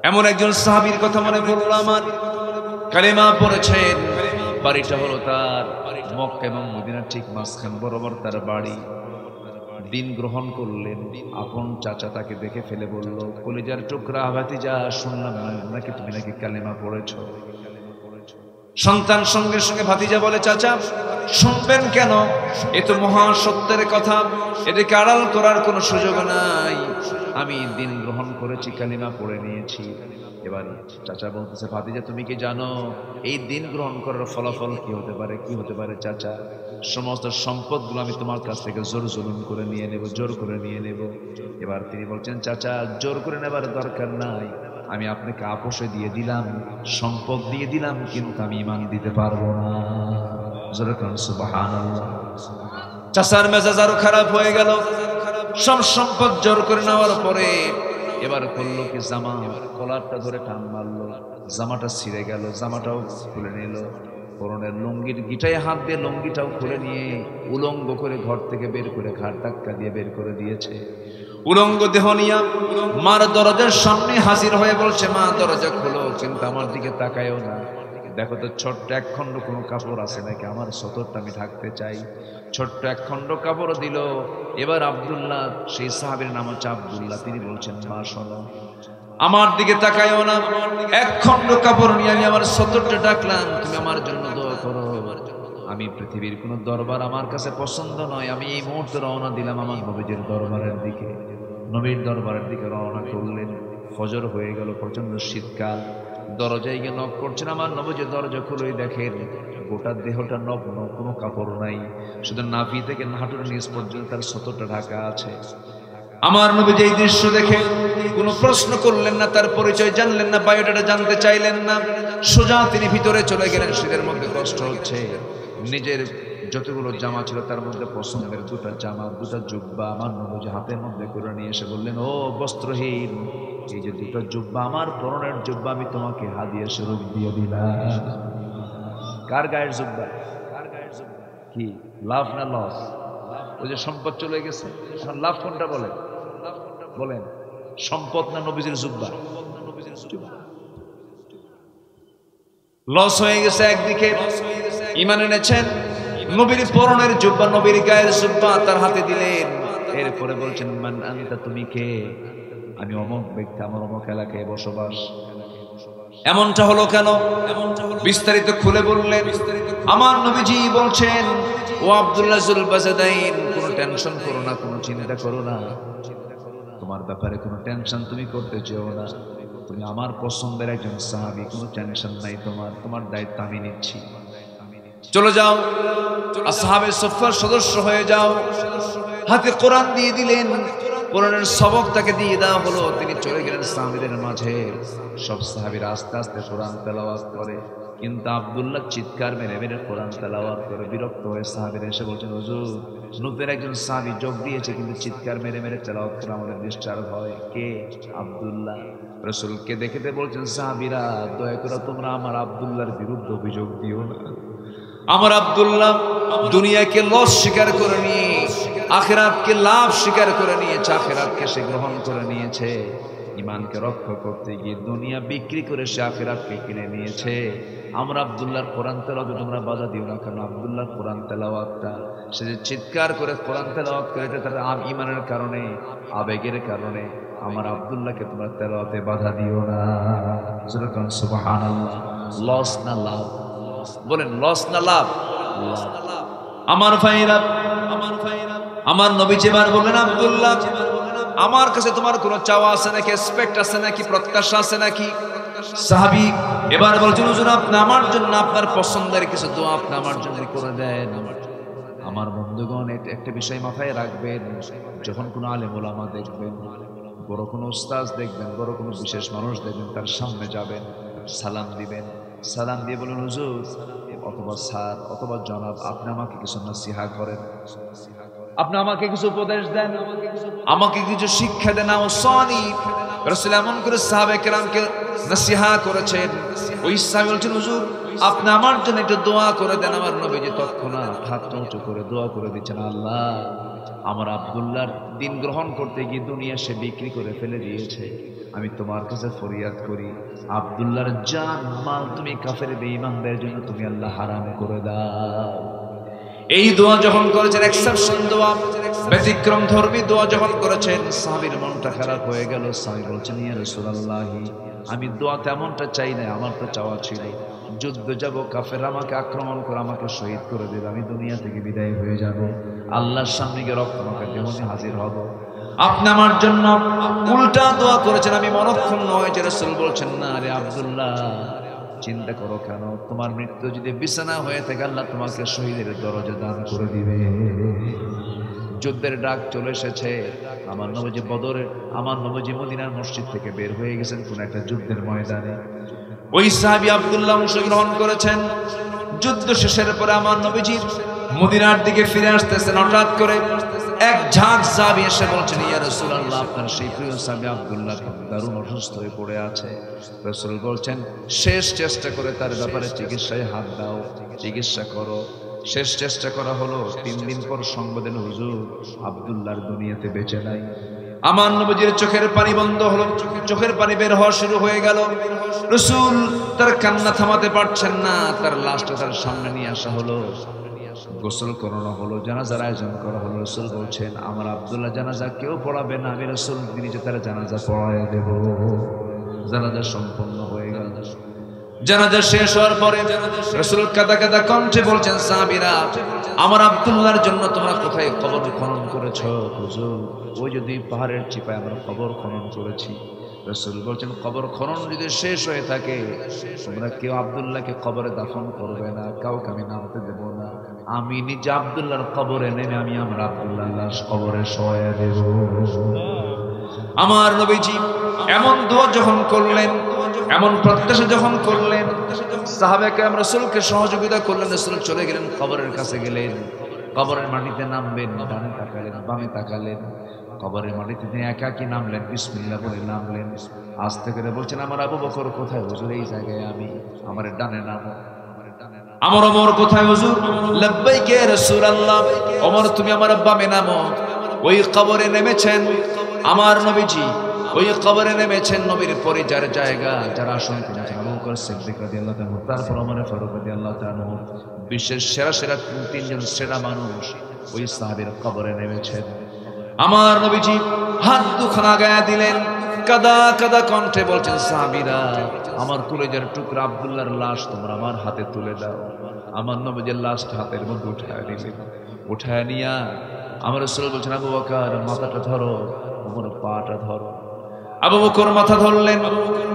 এমন একজন সাহাবীর কথা মনে পড়ল আমার, কালেমা পড়েছেন, বাড়িটা হলো তার মক্কা এবং মদিনার ঠিক মাঝখান বরাবর তার বাড়ি। দিন গ্রহণ করলেন, আপন চাচা তাকে দেখে ফেলে বলল, কলিজার টুকরা ভাতিজা, শুনলাম নাকি তুমি নাকি কালেমা পড়েছো। সন্তান সঙ্গে সঙ্গে ভাতিজা বলে, চাচা শুনবেন কেন? এ তো মহা সত্যের কথা, এটাকে আড়াল করার কোনো সুযোগ নাই। আমি দিন গ্রহণ করেছি, কালিমা পড়ে নিয়েছি। এবার চাচা বলতেছে, ভাতিজা তুমি কি জানো এই দিন গ্রহণ করার ফলাফল কি হতে পারে? কি হতে পারে চাচা? সমস্ত সম্পদগুলো আমি তোমার কাছ থেকে জোর জুলুম করে নিয়ে নেব, জোর করে নিয়ে নেব। এবার তিনি বলছেন, চাচা জোর করে নেবার দরকার নাই, আমি আপনাকে আপোষে দিয়ে দিলাম, সম্পদ দিয়ে দিলাম, কিন্তু আমি ঈমান দিতে পারবো না। জোরে কোন সুবহানাল্লাহ। চাচার মেজাজ আরো খারাপ হয়ে গেল। সব সম্পদ জোর করে নেওয়ার পরে এবার করলো কি, জামা কলারটা ধরে টান মারলো, জামাটা ছিঁড়ে গেল, জামাটাও খুলে নিল। পরনের লুঙ্গির গিটায় হাত দিয়ে লুঙ্গিটাও খুলে নিয়ে উলঙ্গ করে ঘর থেকে বের করে ঘাট ধাক্কা দিয়ে বের করে দিয়েছে। উলঙ্গ দেহ নিয়া মার দরজার সামনে হাজির হয়ে বলছে, মা দরজা খোলো, কিন্তু আমার দিকে তাকায়ও না। দেখো তো ছোট্ট এক খণ্ড কোনো কাপড় আছে নাকি, আমার সতরটা আমি ঢাকতে চাই। ছোট্ট এক খণ্ড কাপড় দিল। এবার আব্দুল্লাহ, সেই সাহাবীর নাম হচ্ছে আব্দুল্লাহ, তিনি বলছেন, মা শোনো, আমার দিকে তাকায়ও না, এক খণ্ড কাপড় নিয়ে আমি আমার সতরটা ডাকলাম, তুমি আমার জন্য দোয়া করো। আমি পৃথিবীর কোন দরবার আমার কাছে পছন্দ নয়, আমি এই মুহূর্তে রওনা দিলাম আমার নবীজির দরবারের দিকে। নবীর দরবারের দিকে রওনা করলেন। ফজর হয়ে গেল, প্রচন্ড শীতকাল। দরজায় গিয়ে নক করছেন, আমার নবীজি দরজা খুলেই দেখেন গোটা দেহটা নগ্ন, কোনো কাপড় নাই, শুধু নাভি থেকে হাঁটুর নিচ পর্যন্ত তার সতরটা ঢাকা আছে। আমার নবীজি এই দৃশ্য দেখে কোনো প্রশ্ন করলেন না, তার পরিচয় জানলেন না, বায়োডাটা জানতে চাইলেন না, সোজা তিনি ভিতরে চলে গেলেন। শরীরের মধ্যে কষ্ট হচ্ছে, নিজের যতগুলো জামা ছিল তার মধ্যে পছন্দের দুটা জামা, দুটা জুব্বা আমার নবীজি হাতের মধ্যে করে নিয়ে এসে বললেন, ও বস্ত্রহীন, এই যে দুটো জুব্বা, আমার পরনের জুব্বা আমি তোমাকে হাদিয়া স্বরূপ দিয়ে দিলাম। কার গায়ের জুব্বা? কি লাভ না লস? ওই যে সম্পদ চলে গেছে, লাভ কোনটা বলেন? বলেন, সম্পদ না নবীজির জুব্বা? লস হয়ে গেছে। একদিকে ঈমান এনেছেন, নবীর পরনের জুব্বা, নবীর গায়ের জুব্বা তার হাতে দিলেন। এরপরে বলছেন, মান আনতা, তুমি কে? আমি অমুক ব্যক্তি, আমার অমুক এলাকায় বসবাস। এমনটা হলো কেন? বিস্তারিত খুলে বললেন। আমার নবীজি বলছেন, ও আব্দুল্লাহ যুল বাজাদাইন, কোনো টেনশন করো না, কোনো চিন্তা করো না, তোমার ব্যাপারে কোনো টেনশন তুমি করতে চেও না। তুমি আমার পছন্দের একজন সাহাবী, কোনো টেনশন নাই, তোমার দায়িত্ব আমি নিচ্ছি, চলে যাও, আসহাবে সুফফার সদস্য হয়ে যাও। হাতে কোরআন দিয়ে দিলেন, কোরআনের সবক তাকে দিয়ে দেওয়া হলো, তিনি চলে গেলেন সাহাবীদের মাঝে। সব সাহাবীরা আস্তে আস্তে কোরআন তেলাওয়াত করে, কিন্তু আব্দুল্লাহ চিৎকার মেরে মেরে কোরআন তেলাওয়াত করে বিরক্ত হয়ে সাহাবীরা এসে বলছেন, হুজুর নতুন একজন সাহাবী যোগ দিয়েছে, কিন্তু চিৎকার মেরে মেরে তেলাওয়াত করে আমাদের ডিস্টার্ব হয়। কে? আব্দুল্লাহ। রাসূলকে দেখে বলছেন, সাহাবীরা দয়া করে তোমরা আমার আব্দুল্লাহর বিরুদ্ধে অভিযোগ দিও না। আমার আব্দুল্লাহ দুনিয়াকে লস স্বীকার করে নিয়ে আখিরাতকে লাভ স্বীকার করে নিয়েছে, আখিরাতকে সে গ্রহণ করে নিয়েছে। ইমানকে রক্ষা করতে গিয়ে দুনিয়া বিক্রি করে সে আখিরাতকে কিনে নিয়েছে। আমরা আব্দুল্লাহর কোরআন তেলাওয়াতে তোমরা বাধা দিও না, কারণ আব্দুল্লাহর কোরআন তেলাওয়াতটা সে যে চিৎকার করে কোরআন তেলাওয়াত করে, এটা তার ইমানের কারণে, আবেগের কারণে। আমার আব্দুল্লাহকে তোমরা তেলাওয়াতে বাধা দিও না। সুবহানাল্লাহ। লস না লাভ? বলেন লস না লাভ? আমার ভাইরা, আমার নবীজি এবার বললেন, আব্দুল্লাহ আমার কাছে তোমার কোনো চাওয়া আছে নাকি, এক্সপেক্ট আছে নাকি, প্রত্যাশা আছে নাকি? সাহাবী এবার বলছেন, হুজুর আপনি আমার জন্য আপনার পছন্দের কিছু দোয়া আপনি আমার জন্য করে দেন। আমার বন্ধুগণ, একটা বিষয় মাথায় রাখবেন, যখন কোনো আলেম ওলামা দেখবেন, বড় কোনো উস্তাদ দেখবেন, বড় কোনো বিশেষ মানুষ দেখবেন, তার সামনে যাবেন, সালাম দিবেন, সালাম দিয়ে বলুন, হুজুর অথবা স্যার অথবা জনাব, আপনি আমাকে কিছু নসিহা করেন, আপনি আমাকে কিছু উপদেশ দেন, আমাকে কিছু শিক্ষা দেন। রাসূল এমন করে সাহাবায়ে কেরামকে নসিহা করেছেন। ওই সাহাবী বলছেন, হুজুর আপনি আমার জন্য একটু দোয়া করে দেন। আমার নবীজি তৎক্ষণাৎ হাত উঁচু করে দোয়া করে দিচ্ছেন, আল্লাহ আমার আব্দুল্লাহর দিন গ্রহণ করতে গিয়ে দুনিয়া সে বিক্রি করে ফেলে দিয়েছে, আমি তোমার কাছে ফরিয়াদ করি, আব্দুল্লাহর জান মাল তুমি কাফের বেঈমানদের জন্য তুমি আল্লাহ হারাম করে দাও। এই দোয়া যখন করেছেন, এক্সেপশন দোয়া, ব্যতিক্রম ধর্মী দোয়া যখন করেছেন, সাহাবীর মনটা খারাপ হয়ে গেল। সাহাবী বলছেন, ইয়া রাসূলুল্লাহ আমি দোয়া তেমনটা চাই না, আমার তো চাওয়া ছিল যুদ্ধে যাব, কাফের আমাকে আক্রমণ করে আমাকে শহীদ করে দেবে, আমি দুনিয়া থেকে বিদায় হয়ে যাব, আল্লাহর সামনে গিয়ে রক্তমাখা দেহ নিয়ে হাজির হব। আপনি আমার জন্য উল্টা দোয়া করেছেন, আমি মনক্ষুণ্ণ হয়েছে। রাসূল বলছেন, না রে আব্দুল্লাহ চিন্তা করো কেন, তোমার মৃত্যু যদি বিছানা হয়ে থাকে আল্লাহ তোমাকে শহীদের দরজা দান করে দিবে। যুদ্ধের ডাক চলে এসেছে, আমার নবীজি বদরে, আমার নবীজি মদিনার মসজিদ থেকে বের হয়ে গেছেন কোন একটা যুদ্ধের ময়দানে। ওই সাহাবী আব্দুল্লাহ অংশগ্রহণ করেছেন। যুদ্ধ শেষের পরে আমার নবীজি মদিনার দিকে ফিরে আসতেছেন, হঠাৎ করে এক ঝাঁক সাহাবী এসে বলছেন, ইয়া রাসূলুল্লাহ আপনার সেই প্রিয় সাহাবী আব্দুল্লাহ দারুণ অসুস্থ হয়ে পড়ে আছে। রাসূল বলছেন, শেষ চেষ্টা করে তার ব্যাপারে চিকিৎসায় হাত দাও, চিকিৎসা করো। শেষ চেষ্টা করা হলো, 3 দিন পর সংবাদ এলো, হুজুর আব্দুল্লাহর দুনিয়াতে বেঁচে নাই। আমার নবীজির চোখের পানি বন্ধ হলো, চোখের পানি বের হওয়া শুরু হয়ে গেল। রাসূল তার কান্না থামাতে পারছেন না, তার লাশটা তার সামনে নিয়ে আসা হলো, গোসল করানো হলো, জানাজার আয়োজন করা হলো। রাসূল বলছেন, আমার আব্দুল্লাহ জানাজা কেউ পড়াবে না, আমি রাসূল নিজে তার জানাজা পড়ায় দেব। জানাজা সম্পন্ন হয়ে গেল। জানাজা শেষ হওয়ার পরে রাসূল কাঁদা কাঁদা কণ্ঠে বলছেন, সাহাবীরা আমার আব্দুল্লাহর জন্য তোমরা কোথায় কবর খনন করেছো? হুজুর ওই যদি পাহাড়ের চিপায় আমরা কবর খনন করেছি। রাসূল বলছেন, কবর খনন যদি শেষ হয়ে থাকে তোমরা কেউ আব্দুল্লাহকে কবরে দাফন করবে না, কাউকে আমি নামতে দেব না, আমি নিজে আব্দুল্লাহর কবরে নেমে আমি আমার আব্দুল্লাহর লাশ কবরে শোয়া দেব। আমার নবীজি এমন দোয়া যখন করলেন, এমন প্রত্যাশা যখন করলেন, সাহাবায়ে কেরাম রাসূলকে সহযোগিতা করলেন। রাসূল চলে গেলেন, কবরের কাছে গেলেন, কবরের মাটিতে নামবেন, ডানে তাকালেন, বামে তাকালেন, কবরের মাটিতে তিনি একাকী নামলেন, বিসমিল্লাহ বলে নামলেন। আস্তে করে বলছেন, আমার আবু বকর কোথায়? হুজুর এই জায়গায় আমি, আমার ডানে নামো। আমার ওমর কোথায়? হুজুর লাব্বাইক ইয়া রাসূলুল্লাহ। ওমর তুমি আমার বামে নামো। ওই কবরে নেমেছেন আমার নবীজি, ওই কবরে নেমেছেন নবীর পরিচয়ের জায়গা, যারা আসন কিনেছেন আবু বকর সিদ্দিক রাদিয়াল্লাহু তাআলা, তারপর ওমর ফারুক রাদিয়াল্লাহু তাআলা, বিশ্বের সেরা সেরা 3 জন সেরা মানুষ ওই সাহাবীর কবরে নেমেছেন। আমার নবীজি হাত দুখানা গায়ে দিলেন, কাদা কাদা কণ্ঠে বলছেন, সাহাবীরা আমার কলিজার টুকরা আব্দুল্লাহর লাশ তোমরা আমার হাতে তুলে দাও। আমার নবীজির লাশটা হাতের মধ্যে উঠায় নিলেন, উঠায় নিয়া আমার রাসূল বলছেন, আবু বকর মাথাটা ধরো, ওমর পাটা ধরো। আবু বকর মাথা ধরলেন,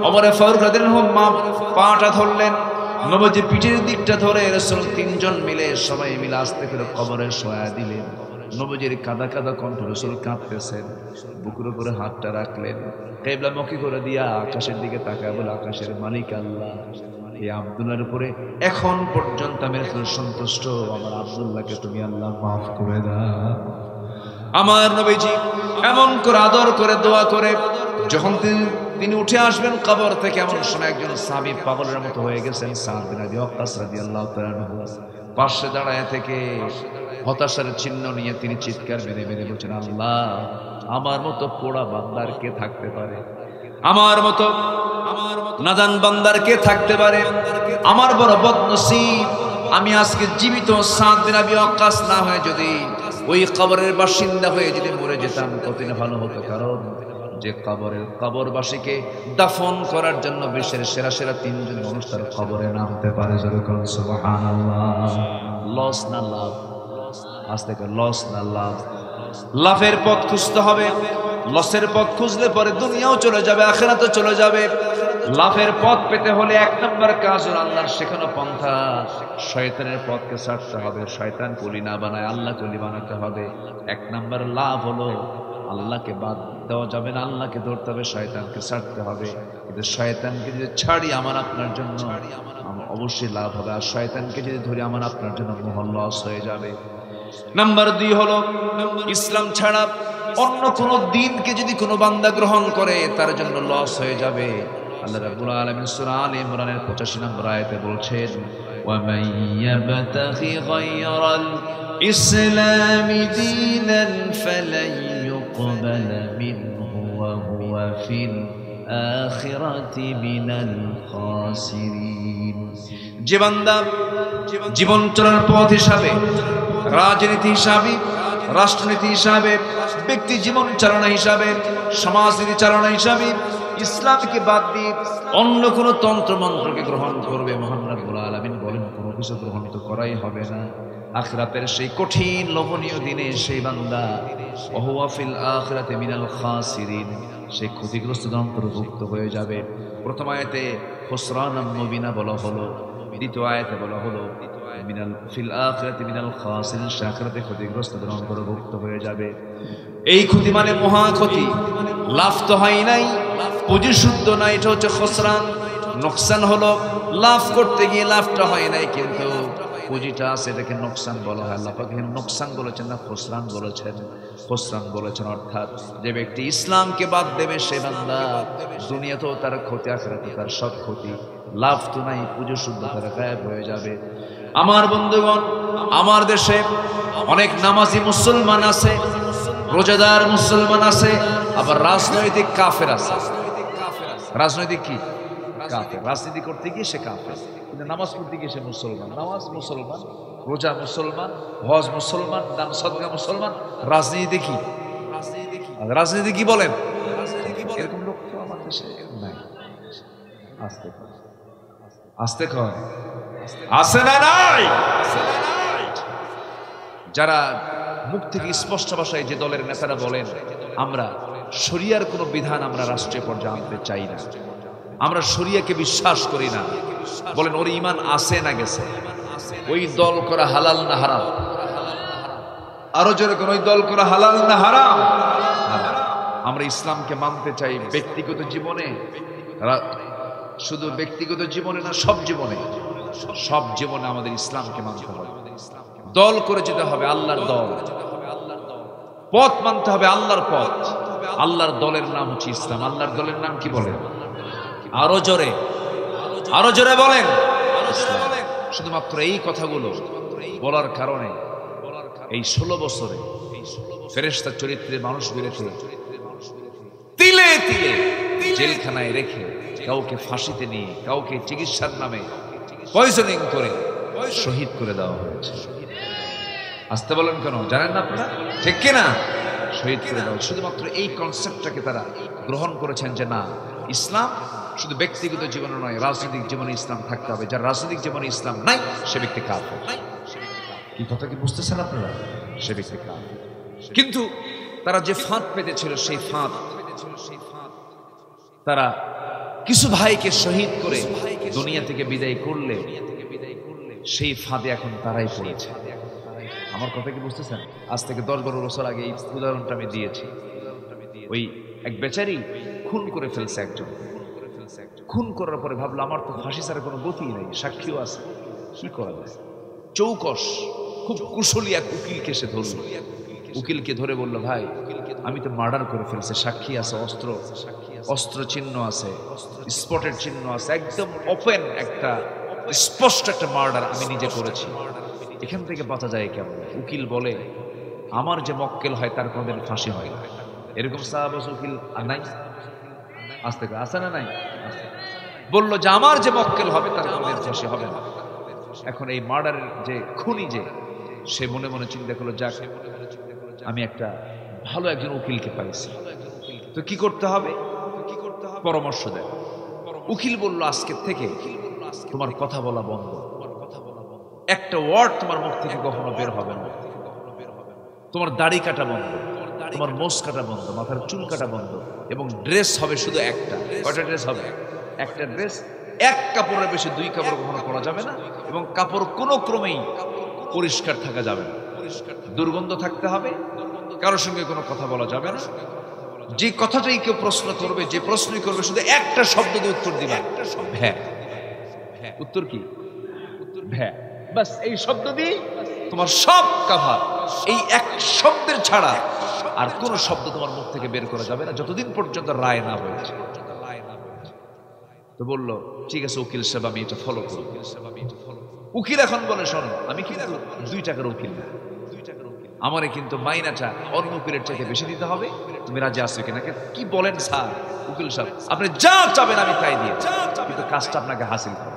ওমরে ফারুক রাদিয়াল্লাহু আনহু পাটা ধরলেন, নবীজি পিঠের দিকটা ধরে রাসূল তিনজন মিলে সবাই মিলে আস্তে করে কবরে শোয়া দিলেন। নবীজির কাদা কাদা কণ্ঠ, রাসূল কাঁদতেছেন, বুকের উপরে হাতটা রাখলেন, কিবলামুখী করে দিয়া আকাশের দিকে তাকায় বলে, আকাশের মালিক আল্লাহ, এই আব্দুল্লাহর উপরে এখন পর্যন্ত আমি রাসূল সন্তুষ্ট, আমার আব্দুল্লাহকে তুমি আল্লাহ মাফ করে দাও। আমার নবীজি এমন করে আদর করে দোয়া করে যখন তিনি উঠে আসবেন কবর থেকে, এমন সময় একজন সাহাবী পাগলের মতো হয়ে গেছেন, সাদ বিন আবি ওয়াক্কাস রাদিয়াল্লাহু তাআলা আনহু পাশে দাঁড়ায় থেকে হতাশার চিহ্ন নিয়ে তিনি চিৎকার মেরে মেরে বলছেন, আল্লাহ, আমার মতো পোড়া বান্দার কে থাকতে পারে, আমার মতো নাদান বান্দার কে থাকতে পারে, আমার বড় বদনসিব, আমি আজকে জীবিত সাদ বিন আবি ওয়াক্কাস না হয়ে যদি ওই কবরের বাসিন্দা হয়ে যদি মরে যেতাম কতই না ভালো হতো। কারণ যে কবরবাসীকে দাফন করার জন্য বিশ্বের সেরা সেরা তিনজন মানুষ তার কবরে নামতে পারে। যেরকম সুবহানাল্লাহ। লস না লাভ? আজ থেকে লস না লাভ? লাভের পথ খুঁজতে হবে। লসের পথ খুঁজলে পরে দুনিয়াও চলে যাবে, আখিরাতও চলে যাবে। লাভের পথ পেতে হলে এক নম্বর কাজ হলো আল্লাহর শেখানো পন্থা, শয়তানের পথকে ছাড়তে হবে। শয়তান কলি না বানায়, আল্লাহ কলি বানাতে হবে। এক নম্বর লাভ হলো আল্লাহকে বাদ দেওয়া যাবে না, আল্লাহকে ধরতে হবে, শয়তানকে ছাড়তে হবে। কিন্তু শয়তানকে যদি ছাড়ি আমার আপনার জন্য অবশ্যই লাভ হবে, আর শয়তানকে যদি ধরি আমার আপনার জন্য মহা লস হয়ে যাবে। নাম্বার 2 হলো ইসলাম ছাড়া অন্য কোন দিনকে যদি কোনো বান্দা গ্রহণ করে তার জন্য লস হয়ে যাবে। আল্লাহ রাব্বুল আলামিন সূরা আলে ইমরানের 85 নম্বর আয়াতে বলছেন, ওয়া মান ইয়াবতাগি গায়রাল ইসলামি দীনান ফালান ইউকবালা মিনহু ওয়া হুয়া ফিল আখিরাতি মিনাল খাসিরিন। যে বান্দা জীবন চলার পথ হিসাবে, রাজনীতি হিসাবে, রাষ্ট্রনীতি হিসাবে, ব্যক্তি জীবন চালনা হিসাবে, সমাজনীতি চালনা হিসাবে ইসলামকে বাদ দিয়ে অন্য কোনো তন্ত্র মন্ত্রকে গ্রহণ করবে, মহান রব্বুল আলামিন বলেন কোনো কিছু গ্রহণ তো করাই হবে না। আখিরাতের সেই কঠিন লোভনীয় দিনে সেই বান্দা ওয়া ফিল আখিরাতি মিনাল খাসিরিন, সেই ক্ষতিগ্রস্তদের অন্তর্ভুক্ত হয়ে যাবে। প্রথম আয়াতে খুসরানাম মুবিনা বলা হলো, দ্বিতীয় আয়াতে বলা হলো মিনাল ফিল আখিরাতি মিনাল খাসিরিন, আখিরাতে ক্ষতিগ্রস্তদের অন্তর্ভুক্ত হয়ে যাবে। এই ক্ষতি মানে মহা ক্ষতি। লাভ তো হয় নাই, পুঁজি শুদ্ধ না, এটা হচ্ছে খুসরান। নোকসান হলো লাভ করতে গিয়ে লাভটা হয় নাই, কিন্তু পুঁজিটা আছে, এটাকে নোকসান বলা হয়। আল্লাহ পাক এখানে নোকসান বলেছেন না খুসরান বলেছেন? খুসরান বলেছেন। অর্থাৎ যে ব্যক্তি ইসলামকে বাদ দেবে সে বান্দা দুনিয়াতেও তার ক্ষতি, আখিরাতে তার সব ক্ষতি। লাভ তো নাই, পুঁজি শুদ্ধ তার গায়েব হয়ে যাবে। আমার বন্ধুগণ, আমার দেশে অনেক নামাজি মুসলমান আছে, রোজাদার মুসলমান আছে, আবার রাজনৈতিক কাফের আছে। রাজনৈতিক কি? কাফের। রাজনীতি করতে গিয়ে সে কাফের, কিন্তু নামাজ পড়তে গিয়ে সে মুসলমান। নামাজ মুসলমান, রোজা মুসলমান, হজ মুসলমান, দান সদকা মুসলমান। রাজনীতি কি? রাজনীতি কি বলেন? এরকম লোক তো আমার দেশে নাই। আস্তে আস্তে কয় আছে না নাই? যারা মুখ থেকে স্পষ্ট ভাষায় যে দলের নেতারা বলেন আমরা শরিয়ার কোনো বিধান আমরা রাষ্ট্রীয় পর্যায়ে আনতে চাই না, আমরা শরিয়াকে বিশ্বাস করি না, বলেন ওর ঈমান আছে না গেছে? ওই দল করা হালাল না হারাম? আরো জোরে কোন ওই দল করা হালাল না হারাম? আমরা ইসলামকে মানতে চাই ব্যক্তিগত জীবনে, শুধু ব্যক্তিগত জীবনে না, সব জীবনে। সব জীবনে আমাদের ইসলামকে মানতে হবে। দল করে যেতে হবে আল্লাহর দল, পথ মানতে হবে আল্লাহর পথ। আল্লাহর দলের নাম হচ্ছে ইসলাম। আল্লাহর দলের নাম কি বলেন? আরো জোরে, আরো জোরে বলেন। শুধুমাত্র এই কথাগুলো বলার কারণে এই 16 বছরে ফেরেশতা চরিত্রের মানুষগুলোকে তিলে তিলে জেলখানায় রেখে, কাউকে ফাঁসিতে নিয়ে, কাউকে চিকিৎসার নামে পয়জনিং করে শহীদ করে দেওয়া হয়েছে। আসতে বলেন কেন জানেন না আপনারা? ঠিক কিনা? শহীদ করে দেওয়া। শুধুমাত্র এই কনসেপ্টটাকে তারা গ্রহণ করেছেন যে না, ইসলাম শুধু ব্যক্তিগত জীবনে নয়, রাজনৈতিক জীবনে ইসলাম থাকতে হবে। যার রাজনৈতিক জীবনে ইসলাম নাই সে ব্যক্তি কাফের। কি কথা কি বুঝতেছেন আপনারা? সে ব্যক্তি কাফের। কিন্তু তারা যে ফাঁদ পেতেছিল সেই ফাঁদ তারা কিছু ভাইকে শহীদ করে দুনিয়া থেকে বিদায় করলে সেই ফাঁদে এখন তারাই পড়েছে। আমার কথা কি বুঝতেছেন? আজ থেকে 10-12 বছর আগে এই উদাহরণটা আমি দিয়েছি। ওই এক বেচারি খুন করে ফেলছে একজন। খুন করার পরে ভাবলো আমার তো ফাঁসি ছাড়া কোনো গতি নেই, সাক্ষীও আছে, কি করা যায়? চৌকস খুব কুশলী এক উকিলকে সে ধরল। উকিলকে ধরে বলল, ভাই আমি তো মার্ডার করে ফেলছি, সাক্ষী আছে, অস্ত্র চিহ্ন আছে, স্পটের চিহ্ন আছে, একদম ওপেন একটা স্পষ্ট একটা মার্ডার আমি নিজে করেছি, এখান থেকে বাঁচা যায় কেমন? উকিল বলে, আমার যে মক্কেল হয় তার কোনোদিন ফাঁসি হয় না। এরকম সাহাবাস উকিল আর নাই? আজ থেকে আছে না নাই? বললো যে আমার যে মক্কেল হবে তার কোনোদিন ফাঁসি হবে না। এখন এই মার্ডারের যে খুনি, যে সে মনে মনে চিন্তা করলো, যাক আমি একটা ভালো একজন উকিলকে পাইছি, তো কি করতে হবে? পরামর্শ দেয়। উকিল বলল, আজকের থেকে তোমার কথা বলা বন্ধ, একটা ওয়ার্ড তোমার মুখ থেকে কখনো বের হবে না, তোমার দাড়ি কাটা বন্ধ, তোমার মোষ কাটা বন্ধ, মাথার চুল কাটা বন্ধ, এবং ড্রেস হবে শুধু একটা। কয়টা ড্রেস হবে? একটা ড্রেস। এক কাপড়ের বেশি 2 কাপড় কখনো পরা যাবে না, এবং কাপড় কোনো ক্রমেই পরিষ্কার থাকা যাবে না, দুর্গন্ধ থাকতে হবে, কারোর সঙ্গে কোনো কথা বলা যাবে না। যে কথাটাই কেউ প্রশ্ন করবে, যে প্রশ্নই করবে, শুধু একটা শব্দ দিয়ে উত্তর দিবা, ভ্যা। উত্তর কি? ভ্যা। বাস এই শব্দ দিয়ে তোমার সব কাভার। এই এক শব্দের ছাড়া আর কোন শব্দ তোমার মুখ থেকে বের করা যাবে না, যতদিন পর্যন্ত রায় না হয়েছে। তো বললো, ঠিক আছে উকিল সাহেব, আমি এটা ফলো করব। উকিল এখন বলে, শোনো, আমি কিন্তু 2 টাকার উকিল না, আমারে কিন্তু মাইনাটা অন্য উকিলের চাইতে বেশি দিতে হবে, তুমি রাজি আছো কিনা? কি বলেন স্যার? উকিল সাহেব, আপনি যা চাবেন আমি তাই দিয়ে, কিন্তু কাজটা আপনাকে হাসিল করুন,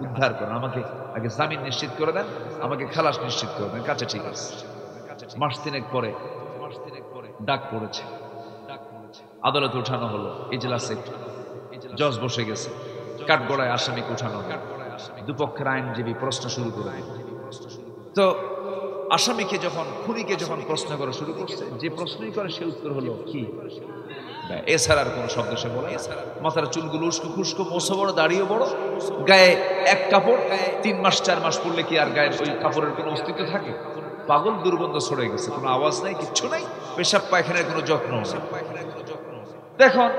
উদ্ধার করুন, আমাকে আগে জামিন নিশ্চিত করে দেন, আমাকে খালাস নিশ্চিত করে দেন। কাছে ঠিক আছে। মাস 3 পরে ডাক পড়েছে, আদালতে উঠানো হলো, এজলাসে জজ বসে গেছে, কাঠগড়ায় আসামিকে উঠানো হলো, দুপক্ষের আইনজীবী প্রশ্ন শুরু করে দিল। তো আসামিকে যখন, খুনিকে যখন প্রশ্ন করা শুরু করছে, যে প্রশ্নই করে সে উত্তর হলো কি? এছাড়া আর কোন শব্দ সে বলে। মাথার চুলগুলো উস্কো খুস্কো, মোছো বড়, দাড়িও বড়, গায়ে এক কাপড়, 3 মাস 4 মাস পড়লে কি আর গায়ের ওই কাপড়ের কোনো অস্তিত্ব থাকে? পাগল, দুর্গন্ধ ছড়ে গেছে, কোনো আওয়াজ নাই, কিচ্ছু নাই, পেশাব পায়খানার কোনো যত্ন নেই। দেখুন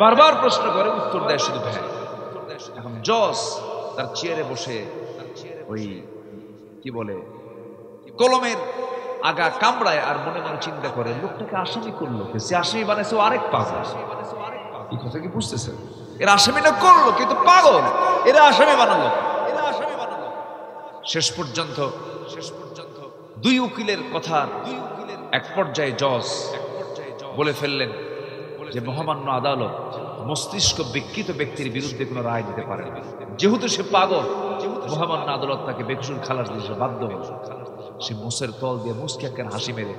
বারবার প্রশ্ন করে, উত্তর দেয় শুধু ভ্যা। এখন জজ তার চেয়ারে বসে ওই কি বলে, কলমের আগা কামড়ায়, আর মনে মনে চিন্তা করে, লোকটাকে আসামি করলো কে? সে আসামি বানাইছে আরেক পাগল। এই কথা কি বুঝতেছেন? এরা আসামি না করলো, কিন্তু পাগল, এরা আসামি বানালো। শেষ পর্যন্ত 2 উকিলের কথা এক পর্যায়ে জজ বলে ফেললেন যে মহামান্য আদালত মস্তিষ্ক বিকৃত ব্যক্তির বিরুদ্ধে কোনো রায় দিতে পারে না, যেহেতু সে পাগল, মহামান্য আদালত তাকে বেকসুর খালাস দিতে বাধ্য হল। সে মুসের তল দিয়ে মুসকে একটা হাসি মেরে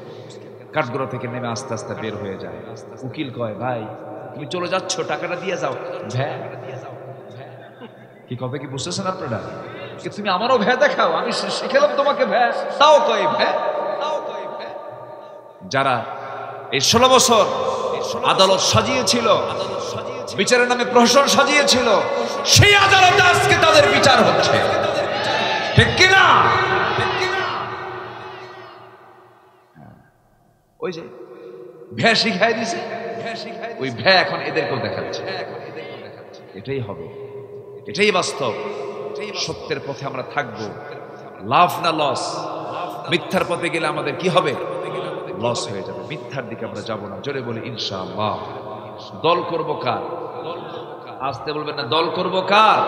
কাঠগড়া থেকে নেমে আস্তে আস্তে বের হয়ে যায়। উকিল কয়, ভাই তুমি চলে যাচ্ছ, টাকাটা দিয়ে যাও। ভ্যা। কি কথা কি বুঝতেছেন আপনারা? তুমি আমারও ভ্যা দেখাও, আমি শিখালাম তোমাকে ভ্যা, তাও কয় ভ্যা। যারা এই 16 বছর আদালত সাজিয়েছিল, বিচারের নামে প্রহসন সাজিয়েছিল, সেই আদালতে আজকে তাদের বিচার হচ্ছে, ঠিক কিনা? ওই যে ভ্যা শিখাই দিছে, ওই ভ্যা এখন এদেরকেও দেখাচ্ছে। এটাই হবে, এটাই বাস্তব। সত্যের পথে আমরা থাকবো, লাভ না লস। মিথ্যার পথে গেলে আমাদের কি হবে? লস হয়ে যাবে। মিথ্যার দিকে আমরা যাব না। জোরে বলি ইনশাআল্লাহ। দল করব কার? আসতে বলবেন না, দল করব কার?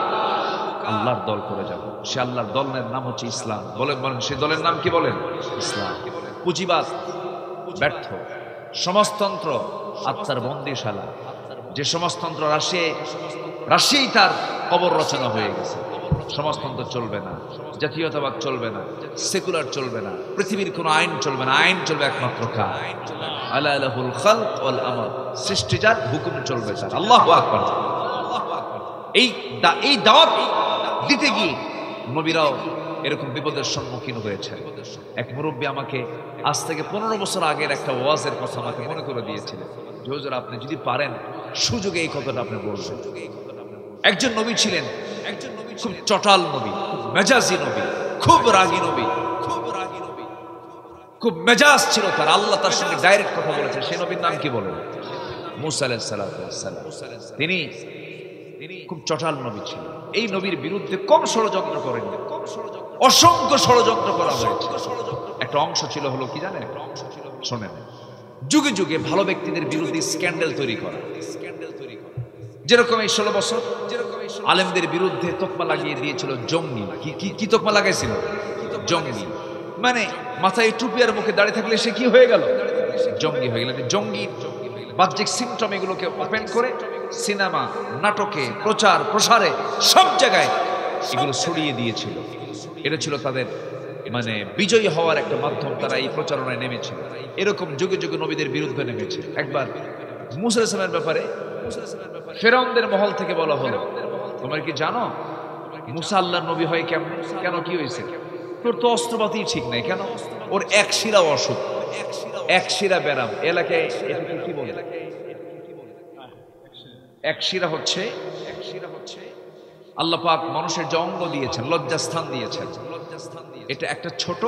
আল্লাহর দল করে যাব। সে আল্লাহর দলের নাম হচ্ছে ইসলাম। বলেন বলেন, সে দলের নাম কি বলেন? ইসলাম। পুঁজিবাদ ব্যর্থ, সমাজতন্ত্র আত্মার বন্দিশালা। যে সমাজতন্ত্র রাশিয়াই তার কবর রচনা হয়ে গেছে। সমাজতন্ত্র চলবে না, জাতীয়তাবাদ চলবে না, সেকুলার চলবে না, পৃথিবীর কোনো আইন চলবে না। আইন চলবে একমাত্র কার? আলা লাহুল খালক ওয়াল আমর। সৃষ্টি যার, হুকুম চলবে তার। আল্লাহু আকবার। এই দাওয়াত দিতে গিয়ে নবীরাও এরকম বিপদের সম্মুখীন হয়েছেন। এক মুরব্বী আমাকে আজ থেকে 15 বছর আগের একটা ওয়াজের কথা আমাকে মনে করে দিয়েছিলেন। হুজুর, আপনি যদি পারেন সুযোগে এই কথাটা আপনি বলবেন। একজন নবী ছিলেন, খুব চটাল নবী, খুব মেজাজি নবী, খুব রাগী নবী, খুব মেজাজ ছিল তার। আল্লাহ তার সঙ্গে ডাইরেক্ট কথা বলেছেন। সেই নবীর নাম কি বলেন? মুসা আলাইহিস সালাম। তিনি খুব চটাল নবী ছিলেন। এই নবীর বিরুদ্ধে কম ষড়যন্ত্র করেননি, অসংখ্য ষড়যন্ত্র করা হয়েছে। একটা অংশ ছিল হলো কি জানেন? শোনেন, যুগে যুগে ভালো ব্যক্তিদের বিরুদ্ধে স্ক্যান্ডাল তৈরি করা। যেরকম এই 16 বছর আলেমদের বিরুদ্ধে তোকমা লাগিয়ে দিয়েছিল জঙ্গি। কি তোকমা লাগাইছিল? জঙ্গি। মানে মাথায় টুপি আর মুখে দাঁড়িয়ে থাকলে সে কি হয়ে গেল? জঙ্গি হয়ে গেল। জঙ্গি বাহ্যিক সিমটম এগুলোকে ওপেন করে সিনেমা, নাটকে, প্রচার প্রসারে সব জায়গায় এগুলো ছড়িয়ে দিয়েছিল। এটা ছিল তাদের মানে বিজয়ী হওয়ার একটা মাধ্যম। তারা এই প্রচারণায় নেমেছিল। এরকম যুগে যুগে নবীদের বিরুদ্ধে নেমেছে। একবার মুসা আলাইহিস সালামের ব্যাপারে ফেরাউনদের মহল থেকে বলা হলো, তোমরা কি জানো মুসা আল্লাহর নবী হয় কেমন? কেন, কি হয়েছে? তোর তো অস্ত্রপাতি ঠিক নাই, কেন? ওর এক শিরা অসুখ, এক শিরা ব্যারাম। এলাকায় এটাকে কি বলে? এক শিরা হচ্ছে আল্লাহ পাক মানুষের যে অঙ্গ দিয়েছেন, লজ্জাস্থান দিয়েছেন, এটা একটা ছোট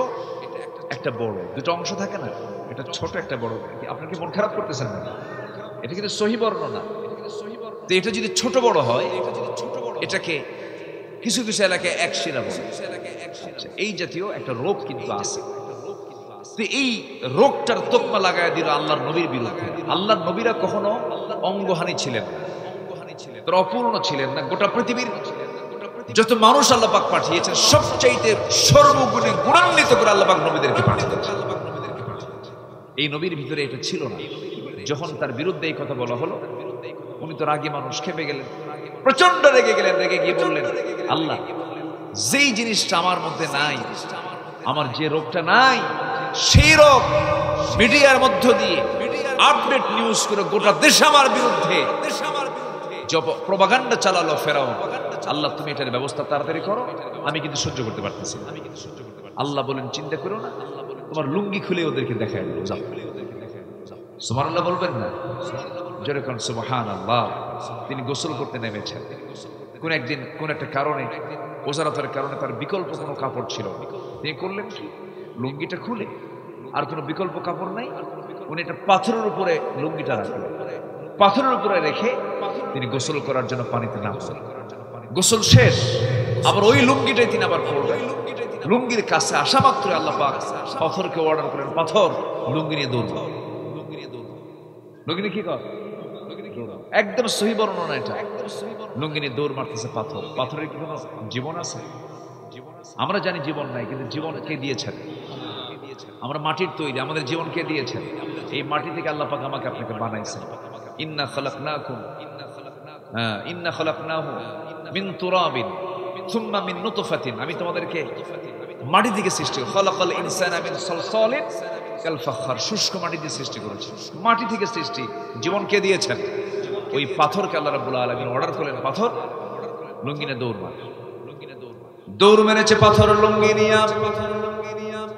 একটা বড়, দুটো অংশ থাকে না? এটা ছোট একটা বড়। আপনার কি মন খারাপ করতেছেন না? এটা কিন্তু সহি বর্ণনা। তো এটা যদি ছোট বড় হয়, এটাকে কিছু কিছু এলাকায় এক শিরা বলে। এই জাতীয় একটা রোগ কিন্তু আছে। তো এই রোগটার তোকমা লাগায় দিল আল্লাহর নবীর বিরুদ্ধে। আল্লাহর নবীরা কখনো অঙ্গহানি ছিলেন না, তারা অপূর্ণ ছিলেন না। গোটা পৃথিবীর যত মানুষ আল্লাহ পাক পাঠিয়েছেন সবচাইতে সর্বগুণে গুণান্বিত করে আল্লাহ পাক নবীদেরকে পাঠিয়েছেন। এই নবীর ভিতরে এটা ছিল না। যখন তার বিরুদ্ধে এই কথা বলা হলো, উনি তো রাগী মানুষ, খেপে গেলেন, প্রচন্ড রেগে গেলেন। রেগে গিয়ে বললেন, আল্লাহ, যেই জিনিসটা আমার মধ্যে নাই, আমার যে রোগটা নাই, সেই রোগ মিডিয়ার মধ্য দিয়ে আপডেট নিউজ করে গোটা দেশ আমার বিরুদ্ধে প্রপাগান্ডা চালালো ফেরাউন। আল্লাহ, তুমি এটার ব্যবস্থা তাড়াতাড়ি করো, আমি কিন্তু সহ্য করতে পারতেছি। আল্লাহ বলেন, চিন্তা করো না, তোমার লুঙ্গি খুলে ওদেরকে দেখায় দিল, যাও। সুবহানাল্লাহ বলবেন না? যেরকম সুবহানাল্লাহ। তিনি গোসল করতে নেমেছেন। কোন একদিন কোন একটা কারণে, ওজারাতের কারণে তার বিকল্প কোনো কাপড় ছিল না। তিনি করলেন কি, লুঙ্গিটা খুলে, আর কোনো বিকল্প কাপড় নাই, উনি একটা পাথরের উপরে লুঙ্গিটা রাখলেন। পাথরের উপরে রেখে তিনি গোসল করার জন্য পানিতে নামলেন। গোসল শেষ, আবার ওই লুঙ্গিটাই তিনি আবার পরলেন। লুঙ্গির কাছে আসা মাত্র আল্লাহ পাক পাথরকে অর্ডার করেন, পাথর লুঙ্গি নিয়ে দৌড়। লুঙ্গি কি কর? একদম সহি বর্ণনা এটা। লুঙ্গি নিয়ে দৌড় মারতেছে পাথর। পাথরের কি কোনো জীবন আছে? আমরা জানি জীবন নাই, কিন্তু জীবন কে দিয়েছেন? আমরা মাটির তৈরি, আমাদের জীবন কে দিয়েছেন? এই মাটি থেকে আল্লাহ পাক আমাকে আপনাকে বানাইছেন। ইন্না খালাকনাহু মিন তুরাবিন সুম্মা মিন নুতফাতিন। আমি তোমাদেরকে মাটি থেকে সৃষ্টি করেছি। খালাকাল ইনসানা মিন সালসালিন কাল ফাখর। শুষ্ক মাটি দিয়ে সৃষ্টি করেছি। মাটি থেকে সৃষ্টি, জীবন কে দিয়েছেন? ওই পাথরকে আল্লাহ রাব্বুল আলামিন অর্ডার করলেন, পাথর লুঙ্গি নিয়ে দৌড় মার। দৌড় মেরেছে পাথর লুঙ্গি নিয়ে।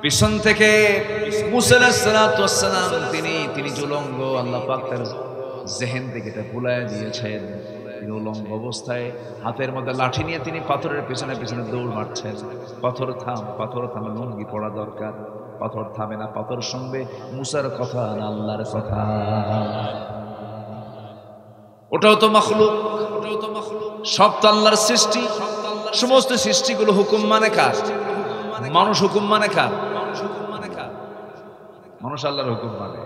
পিছন থেকে মুসা আলাইহিস সালাতু ওয়াস সালাম তিনি উলঙ্গ। আল্লাহ পাক তার জেহেন থেকে এটা ভুলায় দিয়েছেন। তিনি উলঙ্গ অবস্থায় হাতের মধ্যে লাঠি নিয়ে তিনি পাথরের পেছনে পেছনে দৌড় মারছেন। পাথর থাম, পাথর থাম, লুঙ্গি পড়া দরকার। পাথর থামে না, পাথর শুনবে মুসার কথা না আল্লাহর কথা। ওটাও তো মাখলুক, সব তো আল্লাহর সৃষ্টি। সমস্ত সৃষ্টিগুলো হুকুম মানে কার? মানুষ হুকুম মানে কার? মানুষ আল্লাহর হুকুম মানে।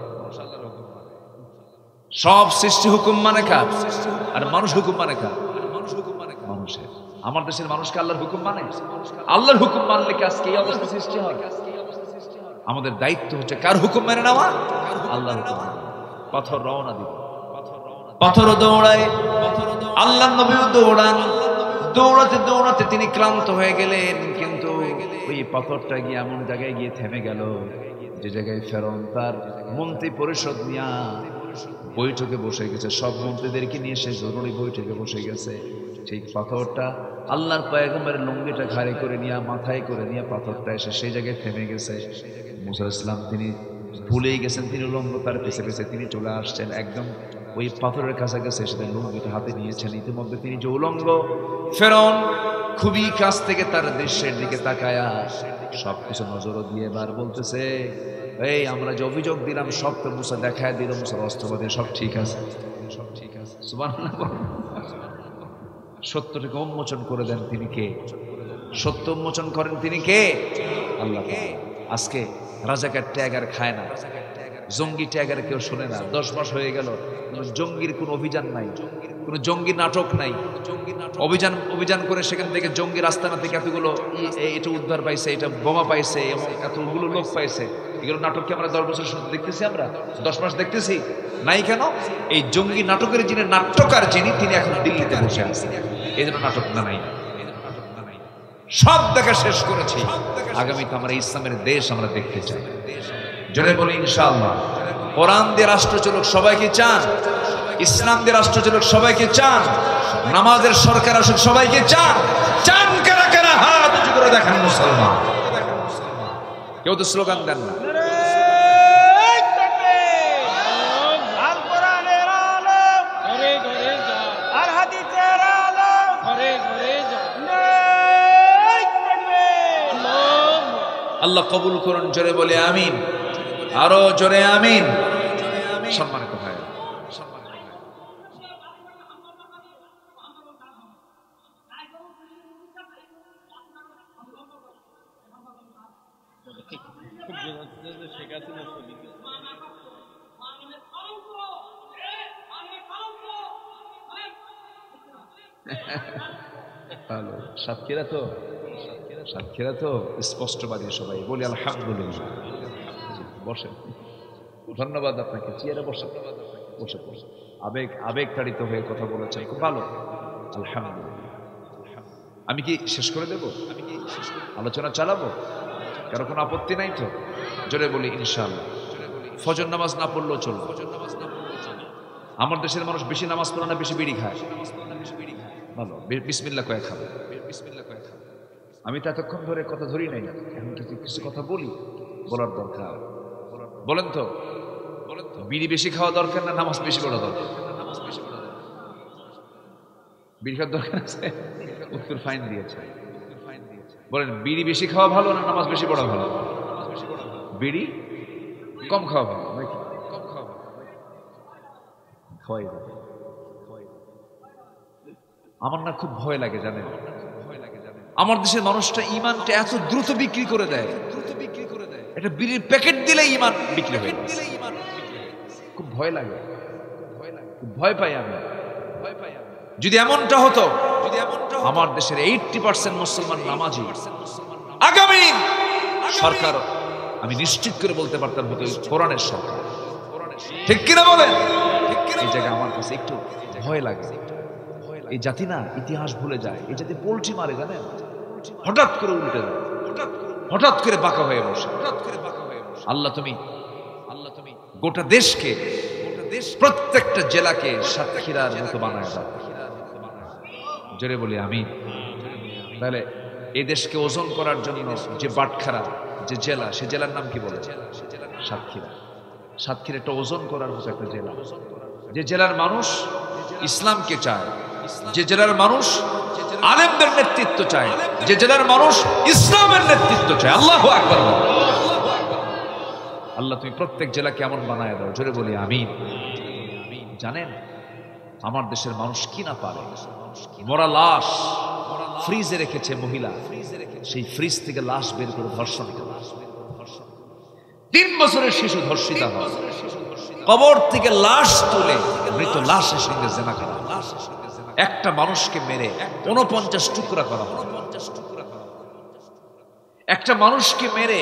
সব সৃষ্টি হুকুম মানে কার? আর মানুষ হুকুম মানে কার? মানুষের। আমার দেশের মানুষকে আল্লাহর হুকুম মানে। আল্লাহর হুকুম মানলে কি আজকে এই অবস্থা সৃষ্টি হয়? আমাদের দায়িত্ব হচ্ছে কার হুকুম মেনে নেওয়া? আল্লাহর হুকুম। পাথর রওনা দিব, পাথর দৌড়ায়, আল্লাহর নবীও দৌড়ান। দৌড়াতে দৌড়াতে তিনি ক্লান্ত হয়ে গেলেন, কিন্তু ওই পাথরটা গিয়ে এমন জায়গায় গিয়ে থেমে গেল যে জায়গায় ফেরাউন তার মন্ত্রী পরিষদ নিয়ে বৈঠকে বসে গেছে, সব মন্ত্রীদেরকে নিয়ে সে জরুরি বৈঠকে বসে গেছে। ঠিক পাথরটা আল্লাহর পয়গম্বরের লুঙ্গিটা ঘাড়ে করে নিয়ে মাথায় করে নিয়ে পাথরটা এসে সেই জায়গায় থেমে গেছে। মুসা ইসলাম তিনি ভুলেই গেছেন, তিনি উলঙ্গ, তার পেছে পেছে তিনি চলে আসছেন, একদম ওই পাথরের কাছাকাছি এসে লুঙ্গিটা হাতে নিয়েছেন। ইতিমধ্যে তিনি যে উলঙ্গ, ফেরন খুবই কাছ থেকে তার দৃশ্যের দিকে তাকায়া সবকিছু নজরও দিয়ে এবার বলতেছে, এই আমরা যে অভিযোগ দিলাম সব তো মুসা দেখায় দিল, মুসার অস্ত্রবাদী সব ঠিক আছে, সব ঠিক আছে। সুবহানাল্লাহ। সত্যটাকে উন্মোচন করে দেন তিনি কে? সত্য উন্মোচন করেন তিনি কে? আল্লাহ। আজকে রাজাকার ট্যাগ আর খায় না, জঙ্গি ট্যাগ আর কেউ শোনে না। 10 মাস হয়ে গেল, জঙ্গির কোন অভিযান নাই, কোন জঙ্গি নাটক নাই। অভিযান করে সেখান থেকে জঙ্গির আস্তানা থেকে এতগুলো এটা উদ্ধার পাইছে, এটা বোমা পাইছে এবং এতগুলো লোক পাইছে। এগুলো নাটককে আমরা 10 বছর দেখতেছি, আমরা 10 মাস দেখতেছি নাই কেন? এই জঙ্গি নাটকের যিনি নাট্যকার যিনি, তিনি এখন দিল্লিতে বসে আছেন, এই জন্য নাটক না নাই। সব দেখা শেষ করেছি, আগামীতে আমরা ইসলামের দেশ আমরা দেখতে চাই। জোরে বলি ইনশাআল্লাহ। কোরআন দিয়ে রাষ্ট্র চলুক সবাইকে চান, ইসলাম দিয়ে রাষ্ট্র চলুক সবাইকে চান, নামাজের সরকার আসুক সবাইকে চান। চান কারা কারা? হাত উঁচু করে দেখান মুসলমান। কেউ তো স্লোগান দেন না। আল্লাহ কবুল করুন, জোরে বলে আমিন, আরো জোরে আমিন। সম্মানিত ভাই, ভালো সাতক্ষীরা তো স্পষ্টবাদী সবাই বলি আলহামদুলিল্লাহ। বসেন, ধন্যবাদ আপনাকে, চেয়ারে বসে বসে বসে আবেগ তাড়িত হয়ে কথা বলেছেন, খুব ভালো, আলহামদুলিল্লাহ। আমি কি শেষ করে দেব? আলোচনা চালাবো? কারো কোনো আপত্তি নাই তো? জোরে বলি ইনশাআল্লাহ। ফজর নামাজ না পড়লেও চলবে। আমার দেশের মানুষ বেশি নামাজ পড়ে না, বেশি বিড়ি খায়। ভালো, বিসমিল্লাহ কয়ে খাবে। আমি তো এতক্ষণ ধরে কথা ধরি নাই, এখন কিছু কথা বলি, বলার দরকার। বলেন তো, বিড়ি বেশি খাওয়া দরকার না নামাজ বেশি পড়া দরকার? বিড়ি খাওয়ার দরকার আছে? উত্তর ফাইন দিয়েছে। বলেন, বিড়ি বেশি খাওয়া ভালো না নামাজ বেশি পড়া ভালো? বিড়ি কম খাওয়া ভালো নাকি? খাওয়াই ভালো। আমার না খুব ভয় লাগে জানেন, আমার দেশের মানুষটা ইমানটা এত দ্রুত বিক্রি করে দেয়। একটা বিড়ির প্যাকেট দিলে ইমান বিক্রি হয়ে যায়। খুব ভয় লাগে, ভয় পাই আমি। যদি এমনটা হতো, আমার দেশের 80% মুসলমান নামাজি, আগামী সরকার আমি নিশ্চিত করে বলতে পারতাম হতো কোরআনের সরকার। ঠিক কিনা বলেন? এই জায়গায় আমার কাছে একটু ভয় লাগে। এই জাতি না ইতিহাস ভুলে যায়, এই জাতি পোল্ট্রি মারে জানেন, হঠাৎ করে উল্টে যায়, হঠাৎ করে বাঁকা হয়ে বসে। আল্লাহ তুমি গোটা দেশকে, প্রত্যেকটা জেলাকে সাতক্ষীরার মতো বানায় দাও। জোরে বলি আমিন। তাহলে এই দেশকে ওজন করার জন্য যে বাটখারা যে জেলা, সে জেলার নাম কি বলে? সাতক্ষীরা। সাতক্ষীরা একটা ওজন করার মতো একটা জেলা, যে জেলার মানুষ ইসলামকে চায়, যে জেলার মানুষ আলেমদের নেতৃত্ব চায়, যে জেলার মানুষ ইসলামের নেতৃত্ব চায়। আল্লাহু আকবার। আল্লাহ তুমি প্রত্যেক জেলা কেমন বানায় দাও। জোরে বলি আমিন। জানেন আমার দেশের মানুষ কি না পারে? মরা লাশ ফ্রিজে রেখেছে মহিলা, সেই ফ্রিজ থেকে লাশ বের করে ধর্ষণ করে। 3 বছরের শিশু ধর্ষিতা হয়, কবর থেকে লাশ তুলে মৃত লাশের সঙ্গে জেনা করা, একটা মানুষকে মেরে 49 টুকরা করা হয়। একটা মানুষকে মেরে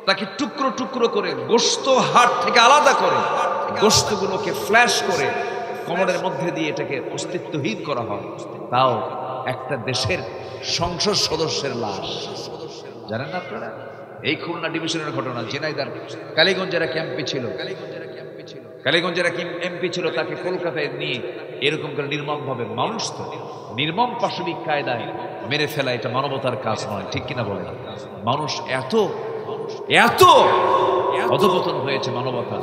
তাকে টুকরো টুকরো করে গোশত হাড় থেকে আলাদা করে গোশতগুলোকে ফ্ল্যাশ করে কবরের মধ্যে দিয়ে এটাকে অস্তিত্বহীন করা হয়। তাও একটা দেশের সংসদ সদস্যের লাশ। জানেন না আপনারা? এই খুলনা ডিভিশনের ঘটনা, ঝিনাইদহ কালীগঞ্জের ক্যাম্পে ছিল, কালীগঞ্জের এক এমপি ছিল, তাকে কলকাতায় নিয়ে এরকম করে নির্মমভাবে, মানুষ তো নির্মম পাশবিক কায়দায় মেরে ফেলা, এটা মানবতার কাজ নয়, ঠিক কিনা বলেন? মানুষ এত এত অধপতন হয়েছে, মানবতা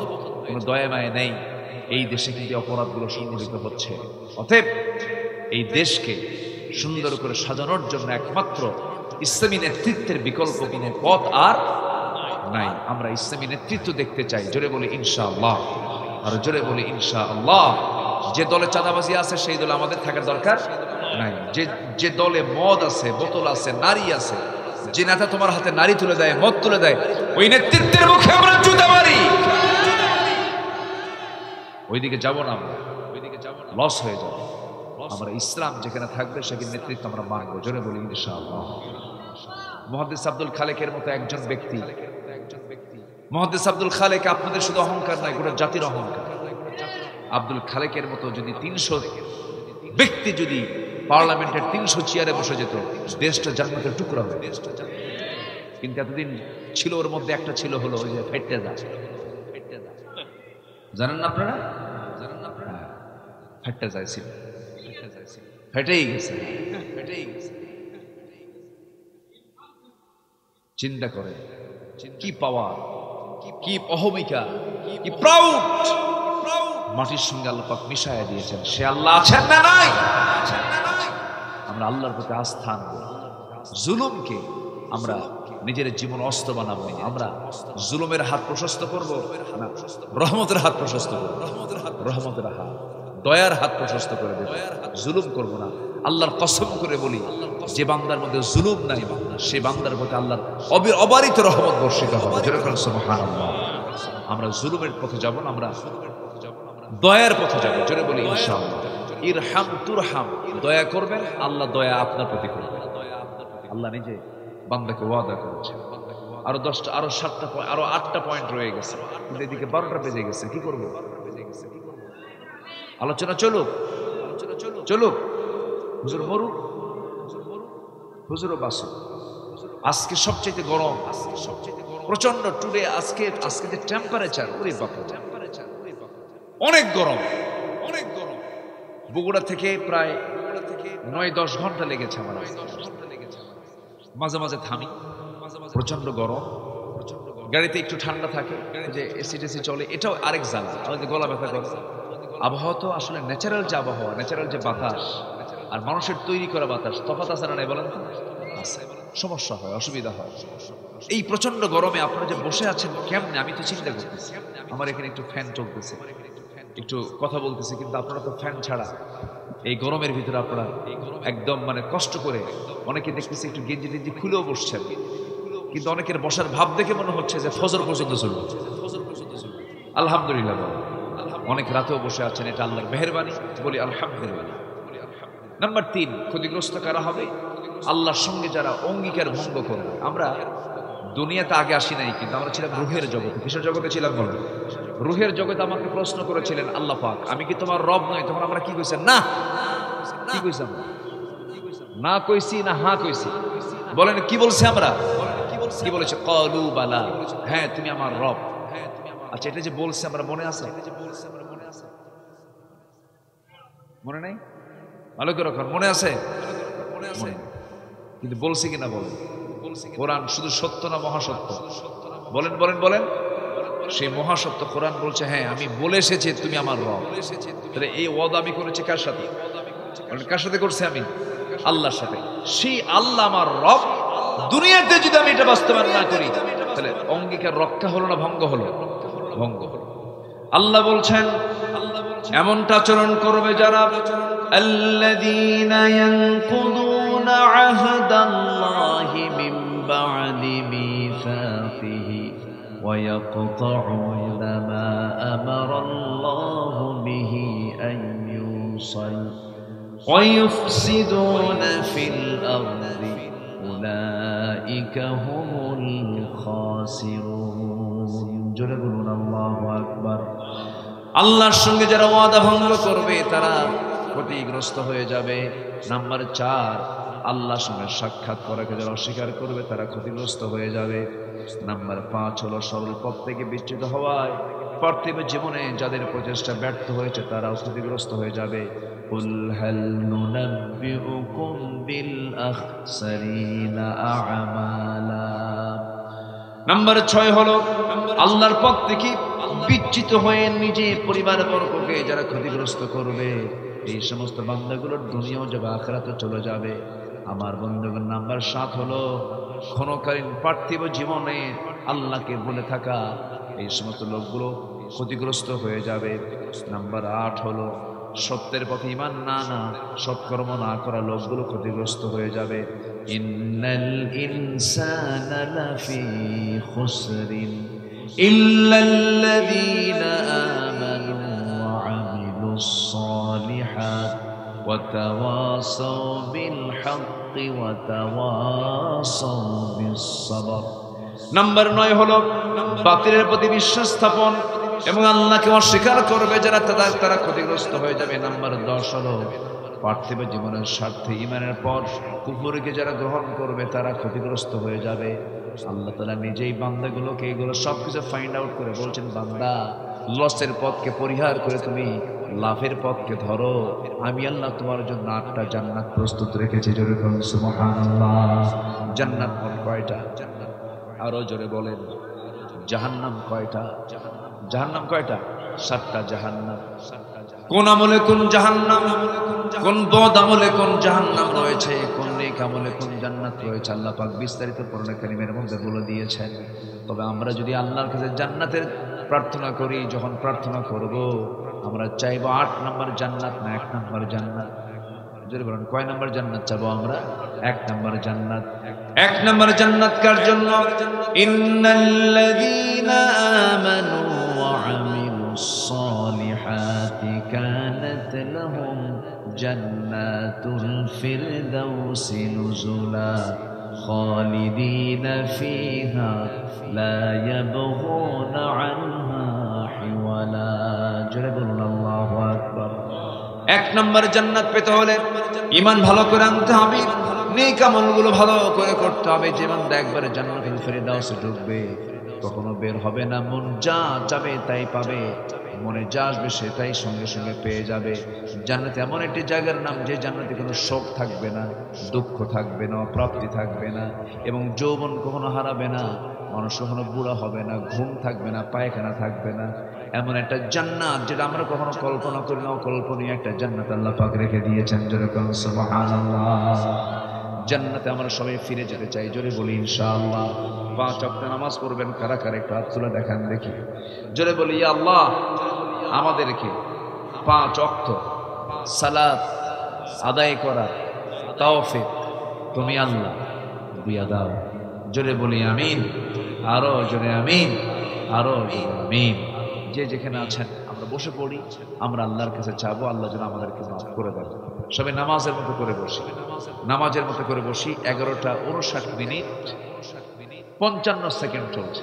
কোনো দয়া মায়া নেই। এই দেশে কিন্তু অপরাধগুলো সংঘটিত হচ্ছে। অতএব এই দেশকে সুন্দর করে সাজানোর জন্য একমাত্র ইসলামী নেতৃত্বের বিকল্প কোনো পথ আর নাই। আমরা ইসলামী নেতৃত্ব দেখতে চাই। জোরে বলি ইনশাআল্লাহ, আর জোরে বলি ইনশাআল্লাহ। যে দলে চাঁদাবাজি আছে সেই দলে আমাদের থাকার দরকার নাই। যে দলে মদ আছে, বোতল আছে, নারী আছে, যে নেতা তোমার হাতে নারী তুলে দেয়, মদ তুলে দেয়, ওই নেতৃত্বের মুখে আমরা জুতা মারি। ওইদিকে যাব না, আমরা ওইদিকে যাব না, লস হয়ে যাবে। আমরা ইসলাম যেখানে থাকবে সেখানে নেতৃত্ব আমরা মানবো। জোরে বলি ইনশাআল্লাহ। মুহাদ্দিস আব্দুল খালেকের মতো একজন ব্যক্তি, মুহাদ্দিস আব্দুল খালেক আপনাদের শুধু অহংকার নয়, গোটা জাতির অহংকার। আব্দুল খালেকের মতো যদি 300 ব্যক্তি যদি পার্লামেন্টের 300 চেয়ারে বসে যেত, দেশটা জান্নাতের টুকরা হবে। কিন্তু এতদিন ছিল, ওর মধ্যে একটা ছিল হলো ওই যে ফেটে দা, জানেন না আপনারা? ফেটে যাইছিল, ফেটেই গেছে, ফেটেই গেছে। চিন্তা করে কি পাওয়ার, কি অহমিকা, কি প্রাউড মাটির সঙ্গে আল্লাহ পাক মিশায়া দিয়েছেন। সে আল্লাহ আছেন না নাই? আমরা আল্লাহর প্রতি আস্থা আনবো। জুলুমকে আমরা নিজের জীবন অস্ত্র বানাবো না। আমরা জুলুমের হাত প্রশস্ত করবো না, রহমতের হাত প্রশস্ত করবো। রহমতের হাত, দয়ার হাত প্রশস্ত করে দেবো। জুলুম করবো না। আল্লাহর কসম করে বলি, যে বান্দার মধ্যে জুলুম নাই, সে বান্দার প্রতি আল্লাহর অবারিত রহমত বর্ষিত হবে। যেরকম সুবহানাল্লাহ। আমরা জুলুমের পথে যাব না, আমরা দয়ার পথে যাব। জোরে বলি ইনশাআল্লাহ। ইরহাম তুরহাম, দয়া করবেন, আল্লাহ দয়া আপনার প্রতি করবেন। আল্লাহ নিজে বান্দাকে ওয়াদা করেছে। আরো 10টা, আরো 7টা, আরো 8টা পয়েন্ট রয়ে গেছে, কিন্তু এদিকে 12টা বেজে গেছে। কি করবো? আলোচনা চলুক, চলুক। হুজুর মরুক, হুজুরও বাসুক। আজকে সবচেয়ে গরম, প্রচন্ড টুডে। আজকে যে টেম্পারেচার, ওরে বাবা, অনেক গরম, অনেক গরম। বগুড়া থেকে প্রায় 9-10 ঘন্টা লেগেছে আমার। মাঝে মাঝে থামি, প্রচন্ড গরম। গাড়িতে একটু ঠান্ডা থাকে, যে এসি টেসি চলে, এটাও আরেক জ্বালা, আমাদের গলা ব্যথা করে। আবহাওয়া তো আসলে ন্যাচারাল যে আবহাওয়া, ন্যাচারাল যে বাতাস আর মানুষের তৈরি করা বাতাস, তফাৎ আছে না নাই বলেন তো? আছে। সমস্যা হয়, অসুবিধা হয়। এই প্রচন্ড গরমে আপনারা যে বসে আছেন কেমনে, আমি তো চিন্তা করতেছি। আমার এখানে একটু ফ্যান চলতেছে, একটু কথা বলতেছি, কিন্তু আপনারা তো ফ্যান ছাড়া এই গরমের ভিতরে আপনারা একদম মানে কষ্ট করে, অনেকে দেখতেছি একটু গেঞ্জি টেঞ্জি খুলেও বসছেন, কিন্তু অনেকের বসার ভাব দেখে মনে হচ্ছে যে ফজর পর্যন্ত চলবে। আলহামদুলিল্লাহ। অনেক রাতেও বসে আছেন, এটা আল্লাহর মেহেরবানি, বলি আলহামদুলিল্লাহ। নাম্বার 3, ক্ষতিগ্রস্ত কারা হবে? আল্লাহর সঙ্গে যারা অঙ্গীকার ভঙ্গ করবে। আমরা দুনিয়াতে আগে আসি নাই, কিন্তু আমরা ছিলাম রুহের জগতে। কিসের জগতে ছিলাম বলেন? রুহের জগতে। আমাকে প্রশ্ন করেছিলেন আল্লাহ পাক, আমি কি তোমার রব নই? তখন আমরা কি কইছেন? না। কি কইছি? না কইছি না হ্যাঁ কইছি? বলেন কি বলছি আমরা? কি বলেছে? ক্বালু বালা, হ্যাঁ তুমি আমার রব। আচ্ছা, এটা যে বলছে আমরা, মনে আছে? মনে নাই? ভালো করে রাখুন, মনে আছে? কিন্তু বলছি কিনা বলেন? কোরআন শুধু সত্য না মহাসত্য? বলেন বলেন বলেন। সেই মহাসত্য কোরআন বলছে, হ্যাঁ আমি বলে এসেছি তুমি আমার রব। তাহলে এই ওয়াদা আমি করেছি কার সাথে? কার সাথে করছি? আমি আল্লাহর সাথে। সেই আল্লাহ আমার রব, দুনিয়াতে যদি আমি এটা বাস্তবায়ন না করি, তাহলে অঙ্গীকার রক্ষা হলো না ভঙ্গ হলো? ভঙ্গ হলো। আল্লাহ বলছেন এমনটা আচরণ করবে যারা আল্লাযীনা ইয়ানকুদুনা আহদাল্লাহি মিন বা'দি মিসাকিহি ওয়া ইয়াকতাউনা মা আমারাল্লাহু বিহি আন ইউসাল ওয়া ইউফসিদুনা ফিল আরদি উলাইকা হুমুল খাসিরুন। জোরে বলুন আল্লাহু আকবার। আল্লাহর সঙ্গে যারা ওয়াদা ভঙ্গ করবে তারা ক্ষতিগ্রস্ত হয়ে যাবে। নাম্বার 4, আল্লাহর সঙ্গে সাক্ষাৎ করাকে যারা অস্বীকার করবে তারা ক্ষতিগ্রস্ত হয়ে যাবে। নাম্বার 5 হলো সরল পথ থেকে বিচ্যুত হওয়ায় পার্থিব জীবনে যাদের প্রচেষ্টা ব্যর্থ হয়েছে তারাও ক্ষতিগ্রস্ত হয়ে যাবে। কুল হাল নুনাব্বিউকুম বিল আখসারিনা আ'মালা। নাম্বার 6 হলো আল্লাহর পথ থেকে বিচ্যুত হয়ে নিজে পরিবার বর্গকে যারা ক্ষতিগ্রস্ত করবে, এই সমস্ত বান্দাগুলোর দুনিয়াও যাবে, আখিরাতে চলে যাবে। আমার বন্ধুগণ, নাম্বার 7 হলো ক্ষণকালীন পার্থিব জীবনে আল্লাহকে ভুলে থাকা, এই সমস্ত লোকগুলো ক্ষতিগ্রস্ত হয়ে যাবে। নাম্বার 8 হলো সত্যের পথে ঈমান না আনা, সৎকর্ম না করা লোকগুলো ক্ষতিগ্রস্ত হয়ে যাবে। ইন্নাল ইনসানা লাফি খুসরিন ইল্লাল্লাযীনা আমানু ওয়া আমিলুস সালিহাত ওয়া তাওয়াসাউ বিল হাক্কি ওয়া তাওয়াসাউ বিস সাবর। নাম্বার 9 হলো বাতিলের প্রতি বিশ্বাস স্থাপন এবং আল্লাহকে অস্বীকার করবে যারা, তারা ক্ষতিগ্রস্ত হয়ে যাবে। নাম্বার 10 হলো পার্থিব জীবনের স্বার্থে ঈমানের পর কুফরকে যারা গ্রহণ করবে তারা ক্ষতিগ্রস্ত হয়ে যাবে। আল্লাহ তাআলা নিজেই বান্দাগুলোকে এগুলো সবকিছু ফাইন্ড আউট করে বলছেন, বান্দা লসের পথকে পরিহার করে তুমি লাভের পথকে ধরো, আমি আল্লাহ তোমার জন্য 8টা জান্নাত প্রস্তুত রেখেছি। জোরে বলুন সুবহানাল্লাহ। জান্নাত কয়টা? আরো জোরে বলেন। জাহান্নাম কয়টা? জাহান্নাম কয়টা? 7টা জাহান্নাম। কোন আমলে কোন জাহান্নাম, কোন বদ আমলে কোন জাহান্নাম রয়েছে, কোন নেক আমলে কোন জান্নাত রয়েছে, আল্লাহ পাক বিস্তারিত কোরআন কারীমের মধ্যে বলে দিয়েছেন। তবে আমরা যদি আল্লাহর কাছে জান্নাতের প্রার্থনা করি, যখন প্রার্থনা করব আমরা চাইবো 8 নম্বর জান্নাত না 1 নম্বর জান্নাত? যদি বলেন কয় নম্বর জান্নাত চাবো আমরা? 1 নম্বর জান্নাত। 1 নম্বর জান্নাত কার জন্য? ইন্নাল্লাযীনা আমানু ওয়া আমিলুস সালিহাতি কানাত লাহুম জান্নাতুল ফিরদাউসি নুজুলা খালিদিনা ফিহা লা ইয়াবগুনা আনহা হিওয়ালা। জোরে বলুন আল্লাহু আকবার। 1 নম্বর জান্নাত পেতে হলে ঈমান ভালো করে আনতে হবে, নেক আমলগুলো ভালো করে করতে হবে। যে বান্দা একবারে জান্নাতুল ফিরদাউসে ঢুকবে কখনো বের হবে না, মন যা চাবে তাই পাবে, মনে যা আসবে সেটাই সঙ্গে সঙ্গে পেয়ে যাবে। জান্নাত এমন একটি জায়গার নাম যে জান্নাতে কোনো শোক থাকবে না, দুঃখ থাকবে না, অপ্রাপ্তি থাকবে না, এবং যৌবন কখনো হারাবে না, মানুষ কখনো বুড়া হবে না, ঘুম থাকবে না, পায়খানা থাকবে না। এমন একটা জান্নাত যেটা আমরা কখনো কল্পনা করি না, অকল্পনীয় একটা জান্নাত আল্লাহ পাক রেখে দিয়েছেন। জোরে বলুন সুবহানাল্লাহ। জান্নাতে আমরা সবাই ফিরে যেতে চাই। জোরে বলি ইনশাআল্লাহ। 5 ওয়াক্ত নামাজ পড়বেন কারা কারা একটু হাত তুলে দেখান দেখি। জোরে বলি ইয়া আল্লাহ, আমাদেরকে 5 ওয়াক্ত সালাত আদায় করার তৌফিক তুমি আল্লাহ দিয়া দাও। জোরে বলি আমিন। আরো জোরে আমিন, আরো জোরে আমিন। যে যেখানে আছেন আমরা বসে পড়ি, আমরা আল্লাহর কাছে চাবো আল্লাহ যেন আমাদেরকে মাফ করে দেন। সবাই নামাজের মতো করে বসি, নামাজের মতো করে বসি। 11টা 59 মিনিট 55 সেকেন্ড চলছে।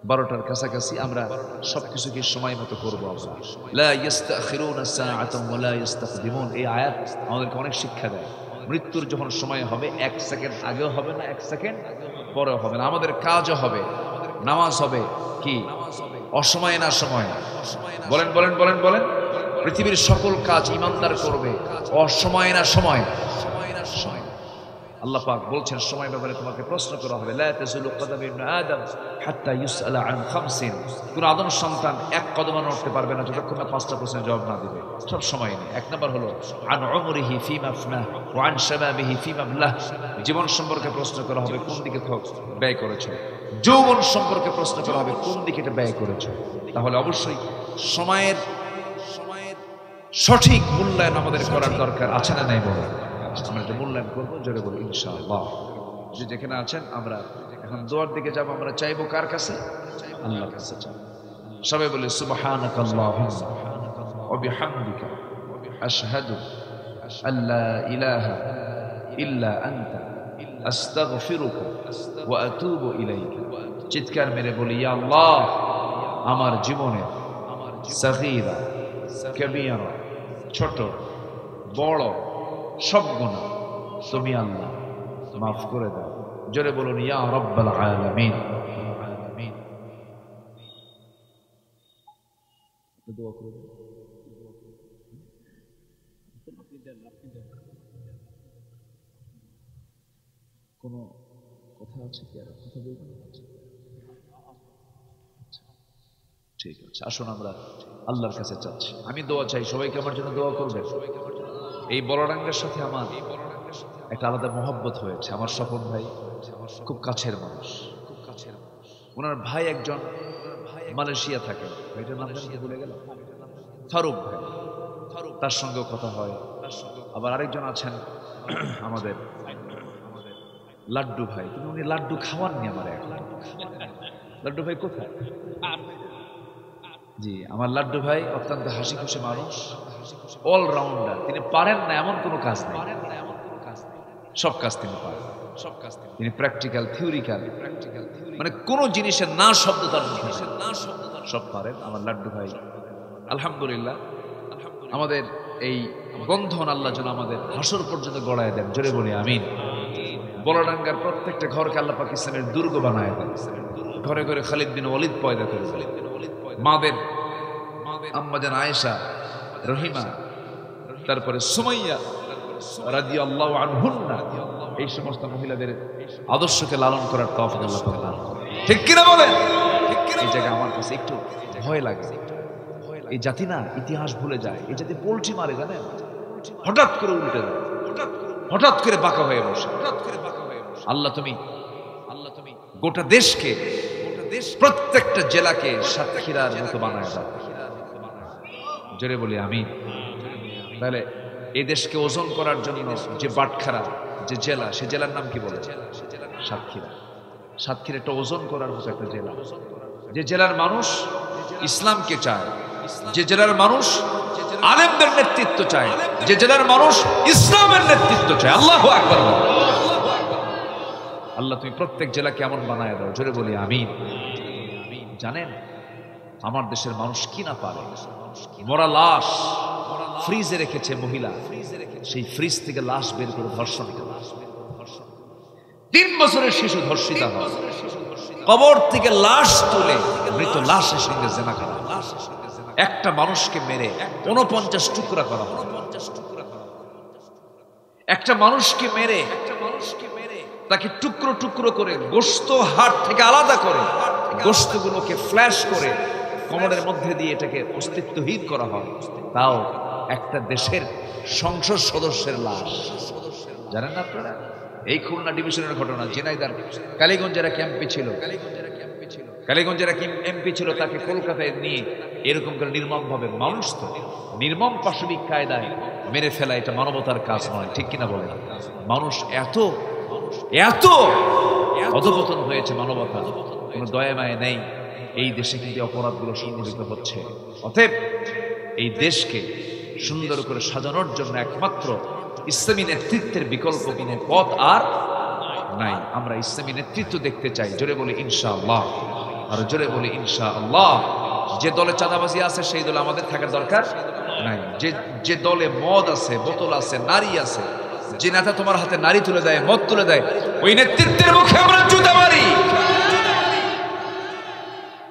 12টার কাছাকাছি আমরা সবকিছুকে সময় মতো করবো। আমরা লা ইস্তাখিরুনা সাআতান ওয়া লা ইস্তাকদিমুন, এই আয়াত আমাদেরকে অনেক শিক্ষা দেয়। মৃত্যুর যখন সময় হবে 1 সেকেন্ড আগেও হবে না, 1 সেকেন্ড পরেও হবে না। আমাদের কাজও হবে, নামাজ হবে কি অসময়ে না সময়? বলেন বলেন বলেন বলেন। পৃথিবীর সকল কাজ ইমানদার করবে, অসময়ে না সময়? সময়। আল্লাহ পাক বলছেন সময় ব্যাপারে তোমাকে প্রশ্ন করা হবে। লা তাযুলু কদামু ইবনে আদম হাত্তা ইউসআলা আন খামসিন। কোন আদম সন্তান 1 কদম নড়তে পারবে না যতক্ষণ না 5টা প্রশ্নের জবাব না দিবে। সব সময় নেই। 1 নম্বর হলো আন উমরিহি ফিমা আফনাহ ওয়া আন শাবাবিহি ফিমা আবলাহ। জীবন সম্পর্কে প্রশ্ন করা হবে কোন দিকে ব্যয় করেছো। যৌবন সম্পর্কে প্রশ্ন করা হবে কোন দিকে এটা ব্যয় করেছো। তাহলে অবশ্যই সময়ের সঠিক মূল্যায়ন আমাদের করার দরকার আছে না নাই? বলে আমরা এটা মূল্যায়ন করবো। জোরে বলি ইনশাআল্লাহ। যে যেখানে আছেন আমরা এখন দোয়ার দিকে যাব। আমরা চাইবো কার কাছে? আল্লাহর কাছে চাইবো। সবাই বলি সুবহানাকাল্লাহুম্মা ওয়া বিহামদিকা আশহাদু আল্লা ইলাহা ইল্লা আনতা আস্তাগফিরুকা ওয়া আতুবু ইলাইকা। চিৎকার মেরে বলি ইয়া আল্লাহ, আমার জীবনে সাগীরা কবীরা, ছোট বড় সব গুনাহ তুমি আল্লাহ মাফ করে দাও। জোরে বলুন ইয়া রাব্বাল আলামিন। দোয়া করে দেন। কোনো কথা আছে কি? আর কথা বলবেন? ঠিক আছে, আসুন আমরা আল্লাহর কাছে চাচ্ছি। আমি দোয়া চাই, সবাইকে আমার জন্য দোয়া করবেন। এই বলরাঙ্গের সাথে আমার একটা আলাদা মহব্বত হয়েছে। আমার স্বপন ভাই খুব কাছের মানুষ, ওনার ভাই একজন মালয়েশিয়া থাকে, ভাইটার নাম ভুলে গেল, ফারুক ভাই, তার সঙ্গেও কথা হয়। আবার আরেকজন আছেন আমাদের লাড্ডু ভাই, কিন্তু উনি লাড্ডু খাওয়াননি আমার এখন। লাড্ডু ভাই কোথায়? জি, আমার লাড্ডু ভাই অত্যন্ত হাসি খুশি মানুষ, অলরাউন্ডার। তিনি পারেন না এমন কোনো কাজ নেই, সব কাজ তিনি পারেন। তিনি প্র্যাকটিক্যাল, থিওরিক্যাল, মানে কোনো জিনিসের না শব্দ তার মুখে সব পারেন আমার লাড্ডু ভাই। আলহামদুলিল্লাহ, আমাদের এই বন্ধন আল্লাহ যেন আমাদের হাসর পর্যন্ত গড়ায় দেন, জোরে বলি আমিন। বলরাঙ্গার প্রত্যেকটা ঘরকে আল্লাহ পাক ইসলামের দুর্গ বানায় দেন, ঘরে ঘরে খালিদ বিন ওয়ালিদ পয়দা করে দেন। মাদের আম্মাজান আয়েশা, রহিমা, তারপরে সুমাইয়া রাদিয়াল্লাহু আনহুন্না, এই সমস্ত মহিলাদের আদর্শকে লালন করার তৌফিক আল্লাহ পাক দান করেন। ঠিক কিনা বলেন? এই জায়গায় আমার কাছে একটু ভয় লাগে। এই জাতি না ইতিহাস ভুলে যায়, এই জাতি পোল্ট্রি মারে, জানেন? হঠাৎ করে উল্টে যায়, হঠাৎ করে বাঁকা হয়ে বসে। আল্লাহ তুমি গোটা দেশকে, প্রত্যেকটা জেলাকে সাতক্ষীরার মতো বানায় দাও, জোরে বলি আমিন। তাহলে এই দেশকে ওজন করার জন্য যে বাটখারা, যে জেলা, সে জেলার নাম কি বলে? সাতক্ষীরা। সাতক্ষীরা একটা ওজন করার মতো একটা জেলা, যে জেলার মানুষ ইসলামকে চায়, যে জেলার মানুষ আলেমদের নেতৃত্ব চায়, যে জেলার মানুষ ইসলামের নেতৃত্ব চায়। আল্লাহু আকবার। আল্লাহ তুমি প্রত্যেক জেলা কেমন বানায় দাও, জোরে বলি আমিন। জানেন আমার দেশের মানুষ কি না পারে? মরা লাশ ফ্রিজে রেখেছে মহিলা, সেই ফ্রিজ থেকে লাশ বের করে ধর্ষণ করে। 3 বছরের শিশু ধর্ষিতা হয়, কবর থেকে লাশ তুলে মৃত লাশের সঙ্গে জেনা করা, একটা মানুষকে মেরে 49 টুকরা করা হয়। একটা মানুষকে মেরে তাকে টুকরো টুকরো করে গোশত হাড় থেকে আলাদা করে গোশতগুলোকে ফ্ল্যাশ করে কবরের মধ্যে দিয়ে এটাকে অস্তিত্বহীন করা হয়। তাও একটা দেশের সংসদ সদস্যের লাশ। জানেন না আপনারা? এই খুলনা ডিভিশনের ঘটনা, ঝিনাইদহ কালীগঞ্জের এক এমপি ছিল, কালীগঞ্জের এক এমপি ছিল, তাকে কলকাতায় নিয়ে এরকম করে নির্মম ভাবে, মানুষ তো নির্মম পাশবিক কায়দায় মেরে ফেলা, এটা মানবতার কাজ নয়, ঠিক কিনা বলে? মানুষ এত এত অধপতন হয়েছে, মানবতা কোনো দয়া মায়া নেই। এই দেশে কিন্তু অপরাধগুলো সংঘটিত হচ্ছে। অতএব এই দেশকে সুন্দর করে সাজানোর জন্য একমাত্র ইসলামী নেতৃত্বের বিকল্প কোনো পথ আর নাই। আমরা ইসলামী নেতৃত্ব দেখতে চাই, জোরে বলি ইনশাআল্লাহ। আর জোরে বলি ইনশাআল্লাহ। যে দলে চাঁদাবাজি আছে সেই দলে আমাদের থাকার দরকার নাই। যে দলে মদ আছে, বোতল আছে, নারী আছে, যে নেতা তোমার হাতে নারী তুলে দেয়, মদ তুলে দেয়, ওই নেতৃত্বের মুখে আমরা জুতা মারি।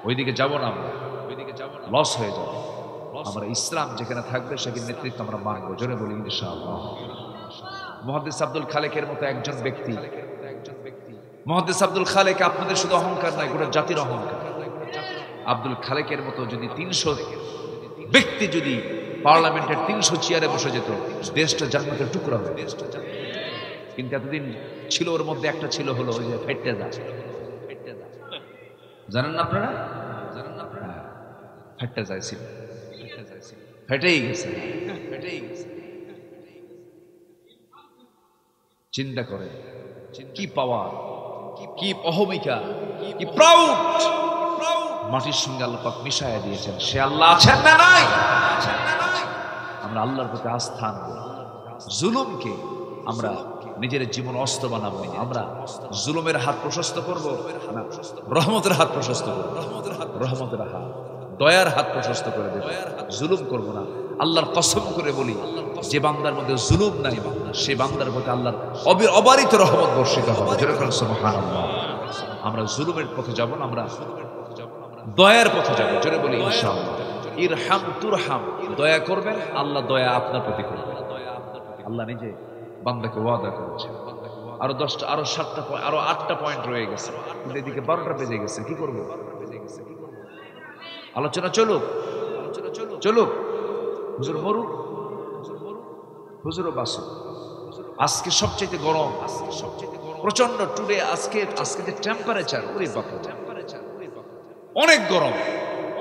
ওইদিকে যাব না, আমরা ওইদিকে যাব না, লস হয়ে যাবে। আমরা ইসলাম যেখানে থাকবে সেখানে নেতৃত্ব আমরা মানবো, জোরে বলি ইনশাআল্লাহ। মুহাদ্দিস আব্দুল খালেকের মতো একজন ব্যক্তি, মুহাদ্দিস আব্দুল খালেক আপনাদের শুধু অহংকার নয়, গোটা জাতির অহংকার। আব্দুল খালেকের মতো যদি 300 ব্যক্তি যদি পার্লামেন্টের 300 চেয়ারে বসে যেত, দেশটা জান্নাতের টুকরা হবে। কিন্তু এতদিন ছিল, ওর মধ্যে একটা ছিল হলো ওই যে ফেটে যা, জানেন না আপনারা? ফেটে যাইছিল, ফেটেই গেছে, ফেটেই গেছে। চিন্তা করে কি পাওয়ার, কি অহমিকা, কি প্রাউড মাটির সঙ্গে আল্লাহ পাক মিশাইয়া দিয়েছেন। সে আল্লাহ আছেন না নাই? আমরা আল্লাহর প্রতি আস্থা আনবো। জুলুমকে আমরা নিজের জীবন অস্ত্র বানাবো। আমরা জুলুমের হাত প্রশস্ত করব না, রহমতের হাত প্রশস্ত করব। রহমতের হাত, দয়ার হাত প্রশস্ত করে দেব, জুলুম করব না। আল্লাহর কসম করে বলি, যে বান্দার মধ্যে জুলুম নাই সে বান্দার প্রতি আল্লাহর অবারিত রহমত বর্ষিত হবে। যেরকম সুবহানাল্লাহ। আমরা জুলুমের পথে যাব না, আমরা দয়ার পথে যাব, জোরে বলি ইনশাআল্লাহ। ইরহাম তুরহাম, দয়া করবেন আল্লাহ দয়া আপনার প্রতি করবেন। আল্লাহ নিজে বান্দাকে ওয়াদা করেছে। আরো 10টা, আরো 7টা, আরো 8টা পয়েন্ট রয়ে গেছে, কিন্তু এদিকে 12টা বেজে গেছে। কি করব? আলোচনা চলুক, চলুক। হুজুর মরুক, হুজুরও বাসুক। আজকে সবচেয়ে গরম, প্রচন্ড টুডে। আজকে যে টেম্পারেচার, ওরে বাবা, অনেক গরম,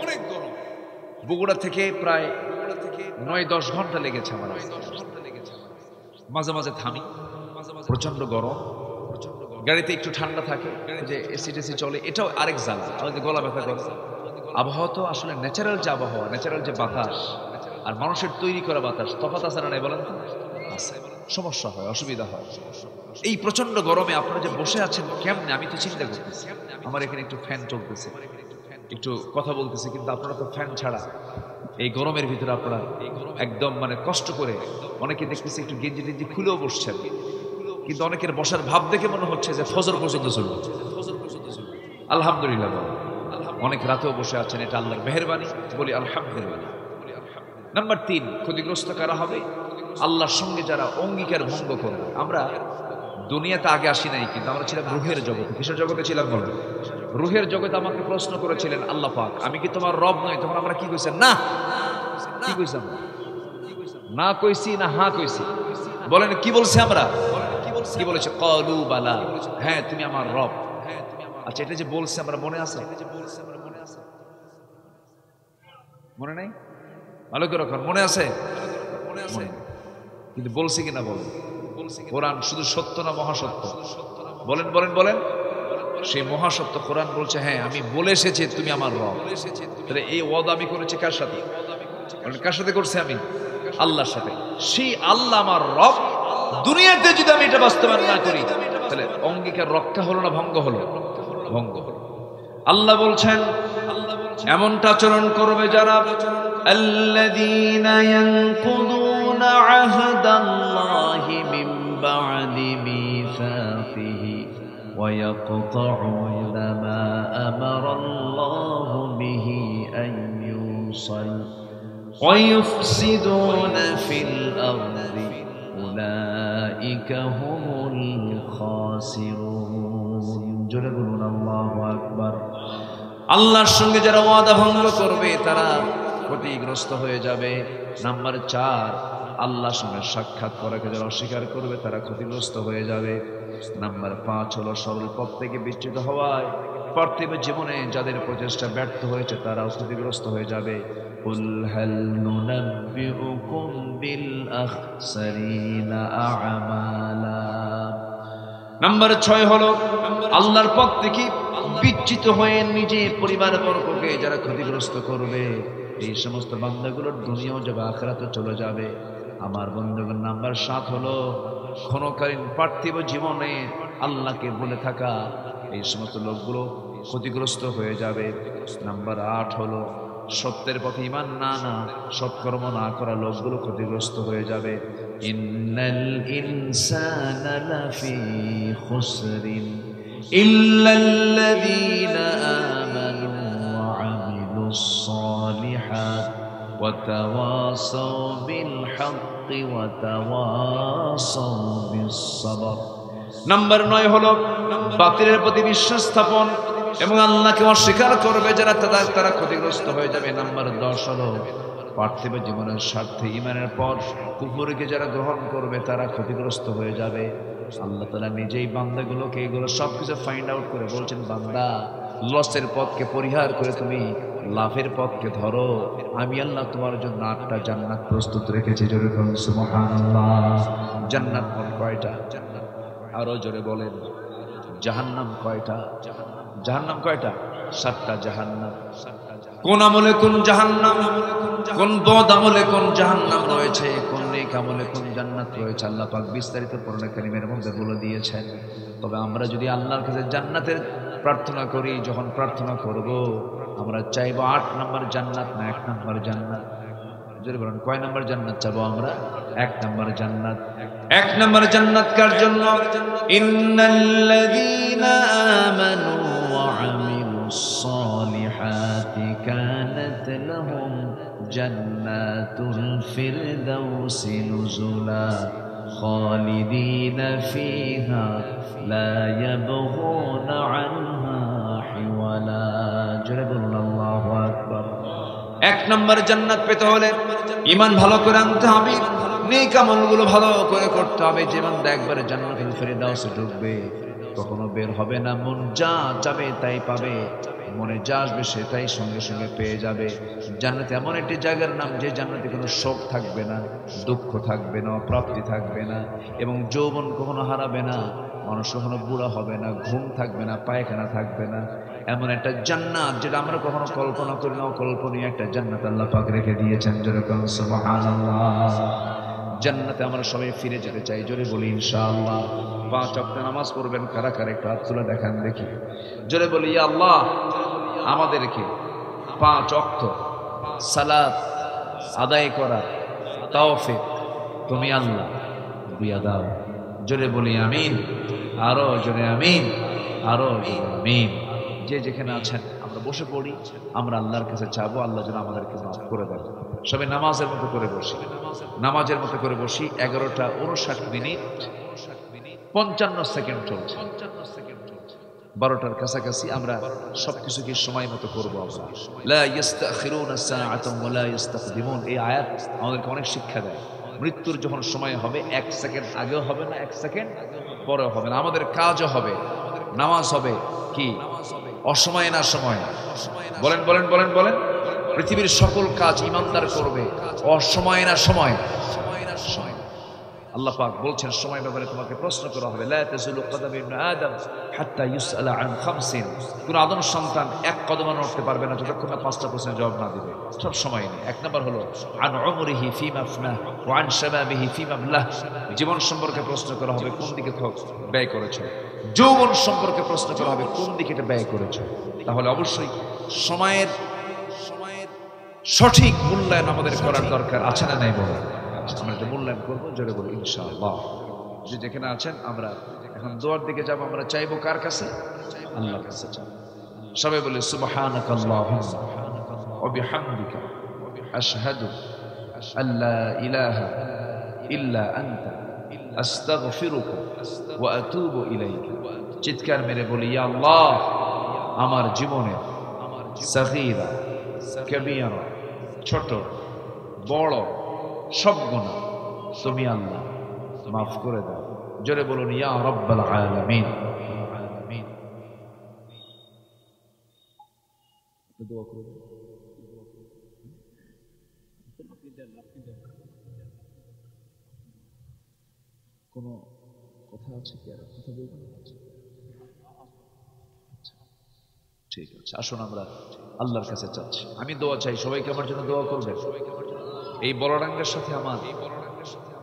অনেক গরম। বগুড়া থেকে প্রায় 9-10 ঘন্টা লেগেছে আমার। মাঝে মাঝে থামি, প্রচন্ড গরম। গাড়িতে একটু ঠান্ডা থাকে, যে এসি টেসি চলে, এটাও আরেক জ্বালা, আমাদের গলা ব্যথা করে। আবহাওয়া তো আসলে ন্যাচারাল যে আবহাওয়া, ন্যাচারাল যে বাতাস আর মানুষের তৈরি করা বাতাস, তফাৎ আছে না নাই বলেন তো? আছে। সমস্যা হয়, অসুবিধা হয়। এই প্রচন্ড গরমে আপনারা যে বসে আছেন কেমনে, আমি তো চিন্তা করতেছি। আমার এখানে একটু ফ্যান চলতেছে, একটু কথা বলতেছি, কিন্তু আপনারা তো ফ্যান ছাড়া এই গরমের ভিতরে আপনারা একদম মানে কষ্ট করে, অনেকে দেখতেছি একটু গেঞ্জি টেঞ্জি খুলেও বসছেন, কিন্তু অনেকের বসার ভাব দেখে মনে হচ্ছে যে ফজর পর্যন্ত চলবে। আলহামদুলিল্লাহ, অনেক রাতেও বসে আছেন, এটা আল্লাহর মেহেরবানি, বলি আলহামদুলিল্লাহ। নাম্বার 3, ক্ষতিগ্রস্ত কারা হবে? আল্লাহর সঙ্গে যারা অঙ্গীকার ভঙ্গ করবে। আমরা দুনিয়াতে আগে আসি নাই, কিন্তু আমরা ছিলাম রুহের জগতে। কিসের জগতে ছিলাম বলেন? রুহের জগতে। আমাকে প্রশ্ন করেছিলেন আল্লাহ পাক, আমি কি তোমার রব নই? তখন আমরা কি কইছেন? না। কি কইছি? না কইছি না হ্যাঁ কইছি? বলেন কি বলছি আমরা? কি বলেছে? ক্বালু বালা, হ্যাঁ তুমি আমার রব। আচ্ছা, এটা যে বলছে আমরা, মনে আছে? মনে নাই? ভালো করে রাখুন, মনে আছে? কিন্তু বলছি কিনা বলেন? কোরআন শুধু সত্য না মহাসত্য? বলেন বলেন বলেন। সেই মহাসত্য কোরআন বলছে, হ্যাঁ আমি বলে এসেছি তুমি আমার রব। তাহলে এই ওয়াদা আমি করেছি কার সাথে? কার সাথে করছি? আমি আল্লাহর সাথে। সেই আল্লাহ আমার রব, দুনিয়াতে যদি আমি এটা বাস্তবায়ন না করি, তাহলে অঙ্গীকার রক্ষা হলো না ভঙ্গ হলো? ভঙ্গ হলো। আল্লাহ বলছেন এমনটা আচরণ করবে যারা আল্লাযীনা ইয়ানকুদুনা আহদাল্লাহি মিন বা'দি মিসাকিহি ওয়া ইয়াকতাউনা মা আমারাল্লাহু বিহি আন ইউসাল ওয়া ইউফসিদুনা ফিল আরদি উলাইকা হুমুল খাসিরুন। জোরে বলুন আল্লাহু আকবার। আল্লাহর সঙ্গে যারা ওয়াদা ভঙ্গ করবে তারা ক্ষতিগ্রস্ত হয়ে যাবে। নাম্বার 4, আল্লাহর সঙ্গে সাক্ষাৎ করাকে যারা অস্বীকার করবে তারা ক্ষতিগ্রস্ত হয়ে যাবে। নাম্বার 5 হলো সরল পথ থেকে বিচ্যুত হওয়ায় পার্থিব জীবনে যাদের প্রচেষ্টা ব্যর্থ হয়েছে তারাও ক্ষতিগ্রস্ত হয়ে যাবে। কুল হাল নুনাব্বিউকুম বিল আখসারিনা আ'মালা। নাম্বার 6 হলো আল্লাহর পথ থেকে বিচ্যুত হয়ে নিজে পরিবারবর্গকে যারা ক্ষতিগ্রস্ত করবে, এই সমস্ত বান্দাগুলোর দুনিয়াও যাবে, আখিরাতেও চলে যাবে। আমার বন্ধুগণ, নাম্বার 7 হলো ক্ষণকালীন পার্থিব জীবনে আল্লাহকে ভুলে থাকা, এই সমস্ত লোকগুলো ক্ষতিগ্রস্ত হয়ে যাবে। নাম্বার 8 হলো সত্যের পথে ঈমান না সৎকর্ম না করা লোকগুলো ক্ষতিগ্রস্ত হয়ে যাবে। ইন্নাল ইনসানা লাফি খুসরিন ইল্লাল্লাযীনা আমানু ওয়া আমিলুস সালিহাত ওয়া তাওয়াসাউ বিল হাক্কি ওয়া তাওয়াসাউ বিস সাবর। নাম্বার 9 হলো বাতিলের প্রতি বিশ্বাস স্থাপন এবং আল্লাহকে অস্বীকার করবে যারা, তারা ক্ষতিগ্রস্ত হয়ে যাবে। নাম্বার 10 হলো পার্থিব জীবনের স্বার্থে ঈমানের পর কুফরকে যারা গ্রহণ করবে তারা ক্ষতিগ্রস্ত হয়ে যাবে। আল্লাহ তাআলা নিজেই বান্দাগুলোকে এগুলো সবকিছু ফাইন্ড আউট করে বলছেন, বান্দা লসের পথকে পরিহার করে তুমি লাভের পথকে ধরো, আমি আল্লাহ তোমার জন্য 8টা জান্নাত প্রস্তুত রেখেছি। জোরে বলুন সুবহানাল্লাহ। জান্নাত কোন কয়টা? আরো জোরে বলেন। জাহান্নাম কয়টা? জাহান্নাম কয়টা? 7টা জাহান্নাম। কোন আমলে কোন জাহান্নাম, কোন বদ আমলে কোন জাহান্নাম রয়েছে, কোন নেক আমলে কোন জান্নাত রয়েছে, আল্লাহ পাক বিস্তারিত কোরআনে কারীমের মধ্যে বলে দিয়েছেন। তবে আমরা যদি আল্লাহর কাছে জান্নাতের প্রার্থনা করি, যখন প্রার্থনা করব আমরা চাইবো 8 নম্বর জান্নাত না 1 নম্বর জান্নাত? যদি বলেন কয় নম্বর জান্নাত চাবো আমরা? 1 নম্বর জান্নাত। 1 নম্বর জান্নাত কার জন্য? ইন্নাল্লাযীনা আমানু ওয়া আমিলুস সালিহাতি কানাত লাহুম লাহুম জান্নাতুল ফিরদাউসি নুজুলা খালিদিনা ফিহা লা ইয়াবগুনা আনহা হিওয়ালা। জোরে বলুন আল্লাহু আকবার। এক নম্বর জান্নাত পেতে হলে ঈমান ভালো করে আনতে হবে, নেক আমলগুলো ভালো করে করতে হবে। যে বান্দা একবারে জান্নাতুল ফিরদাউসে ঢুকবে কখনো বের হবে না, মন যা চাবে তাই পাবে, মনে যা আসবে সেটাই সঙ্গে সঙ্গে পেয়ে যাবে। জান্নাত এমন একটি জায়গার নাম যে জান্নাতে কোনো শোক থাকবে না, দুঃখ থাকবে না, অপ্রাপ্তি থাকবে না, এবং যৌবন কখনো হারাবে না, মানুষ কখনো বুড়া হবে না, ঘুম থাকবে না, পায়খানা থাকবে না। এমন একটা জান্নাত যেটা আমরা কখনো কল্পনা করি না, অকল্পনীয় একটা জান্নাত আল্লাহ পাক রেখে দিয়েছেন। জোরে বলুন সুবহানাল্লাহ। জান্নাতে আমরা সবাই ফিরে যেতে চাই, জোরে বলি ইনশাআল্লাহ। 5 ওয়াক্ত নামাজ পড়বেন কারা কারা একটু হাত তুলে দেখান দেখি। জোরে বলি ইয়া আল্লাহ, আমাদেরকে 5 ওয়াক্ত সালাত আদায় করার তৌফিক তুমি আল্লাহ দিয়া দাও। জোরে বলি আমিন, আরো জোরে আমিন, আরো জোরে আমিন। যে যেখানে আছেন আমরা বসে পড়ি, আমরা আল্লাহর কাছে চাবো আল্লাহ যেন আমাদেরকে মাফ করে দেন। সবাই নামাজের মতো করে বসি, নামাজের মতো করে বসি। 11:59 55 সেকেন্ড চলছে, 12টার কাছাকাছি। আমরা সবকিছুকে সময় মতো করবো। আমরা লা ইস্তাখিরুনা সাআতান ওয়া লা ইস্তাকদিমুন, এই আয়াত আমাদেরকে অনেক শিক্ষা দেয়। মৃত্যুর যখন সময় হবে 1 সেকেন্ড আগেও হবে না, 1 সেকেন্ড পরেও হবে না। আমাদের কাজও হবে, নামাজ হবে কি অসময়ে না সময়? বলেন বলেন বলেন বলেন। পৃথিবীর সকল কাজ ইমানদার করবে, অসময়ে না সময়? আল্লাহ পাক বলছেন সময় ব্যাপারে তোমাকে প্রশ্ন করা হবে। লা তাযুলু কদম ইবনে আদম হাত্তা ইউসআলা আন খামসিন, কোন আদম সন্তান এক কদমও নড়তে পারবে না যতক্ষণ না 5টা প্রশ্নের জবাব না দিবে। সব সময় নেই। 1 নম্বর হলো আন উমরিহি ফিমা আফনা ওয়া আন শাবাবিহি ফিমা আবলাহ, জীবন সম্পর্কে প্রশ্ন করা হবে কোন দিকে ব্যয় করেছো। যৌবন সম্পর্কে প্রশ্ন করা হবে কোন দিকে এটা ব্যয় করেছো। তাহলে অবশ্যই সময়ের সঠিক মূল্যায়ন আমাদের করার দরকার আছে না নাই? বলে আমরা এটা মূল্যায়ন করবো, জোরে বলি ইনশাআল্লাহ। যে যেখানে আছেন আমরা এখন দোয়ার দিকে যাব। আমরা চাইবো কার কাছে? আল্লাহর কাছে চাইবো। সবাই বলি সুবহানাকাল্লাহুম্মা ওয়া বিহামদিকা আশহাদু আল্লা ইলাহা ইল্লা আনতা আস্তাগফিরুকা ওয়া আতুবু ইলাইকা। চিৎকার মেরে বলি ইয়া আল্লাহ, আমার জীবনে সাগীরা কবিরা, ছোট বড় সব গুনাহ তুমি আল্লাহ মাফ করে দাও। জোরে বলুন ইয়া রাব্বাল আলামিন। দোয়া করে দাও। কোনো কথা আছে কি? আর কথা বলবেন? ঠিক আছে, আসুন আমরা আল্লাহর কাছে চাচ্ছি। আমি দোয়া চাই, সবাইকে আমার জন্য দোয়া করবেন। এই বড়ডাঙ্গার সাথে আমার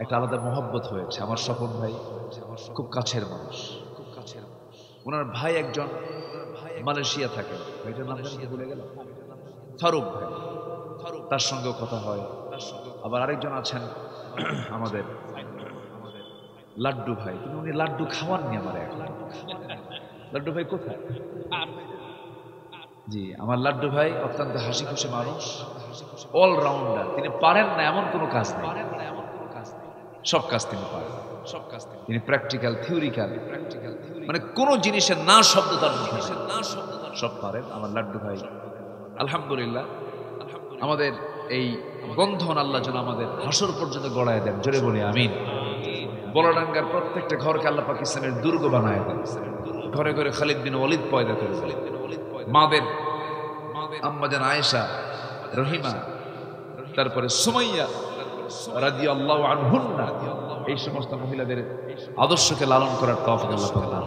একটা আলাদা মহব্বত হয়েছে। আমার স্বপন ভাই খুব কাছের মানুষ, ওনার ভাই একজন মালয়েশিয়া থাকে, ভাইটার নাম জানি ভুলে গেল, ফারুক ভাই, তার সঙ্গেও কথা হয়। আবার আরেকজন আছেন আমাদের লাড্ডু ভাই, কিন্তু উনি লাড্ডু খাওয়াননি আমার। লাড্ডু ভাই কোথায়? জি, আমার লাড্ডু ভাই অত্যন্ত হাসি খুশি মানুষ, অলরাউন্ডার। তিনি পারেন না এমন কোনো কাজ নেই, সব কাজ তিনি পারেন। তিনি প্র্যাকটিক্যাল, থিওরিক্যাল, মানে কোন জিনিসের না শব্দ তার মুখে সব পারেন আমার লাড্ডু ভাই। আলহামদুলিল্লাহ, আমাদের এই বন্ধন আল্লাহ যেন আমাদের হাসর পর্যন্ত গড়ায় দেন। জোরে বলি আমিন। বড়ডাঙ্গার প্রত্যেকটা ঘরকে আল্লাহ পাক ইসলামের দুর্গ বানায় দেন। ঘরে ঘরে খালিদ বিন ওয়ালিদ পয়দা করে দেন। মাদের আম্মাজান আয়েশা, রহিমা, তারপরে সুমাইয়া রাদিয়াল্লাহু আনহুন্না, এই সমস্ত মহিলাদের আদর্শকে লালন করার তৌফিক আল্লাহ পাক দান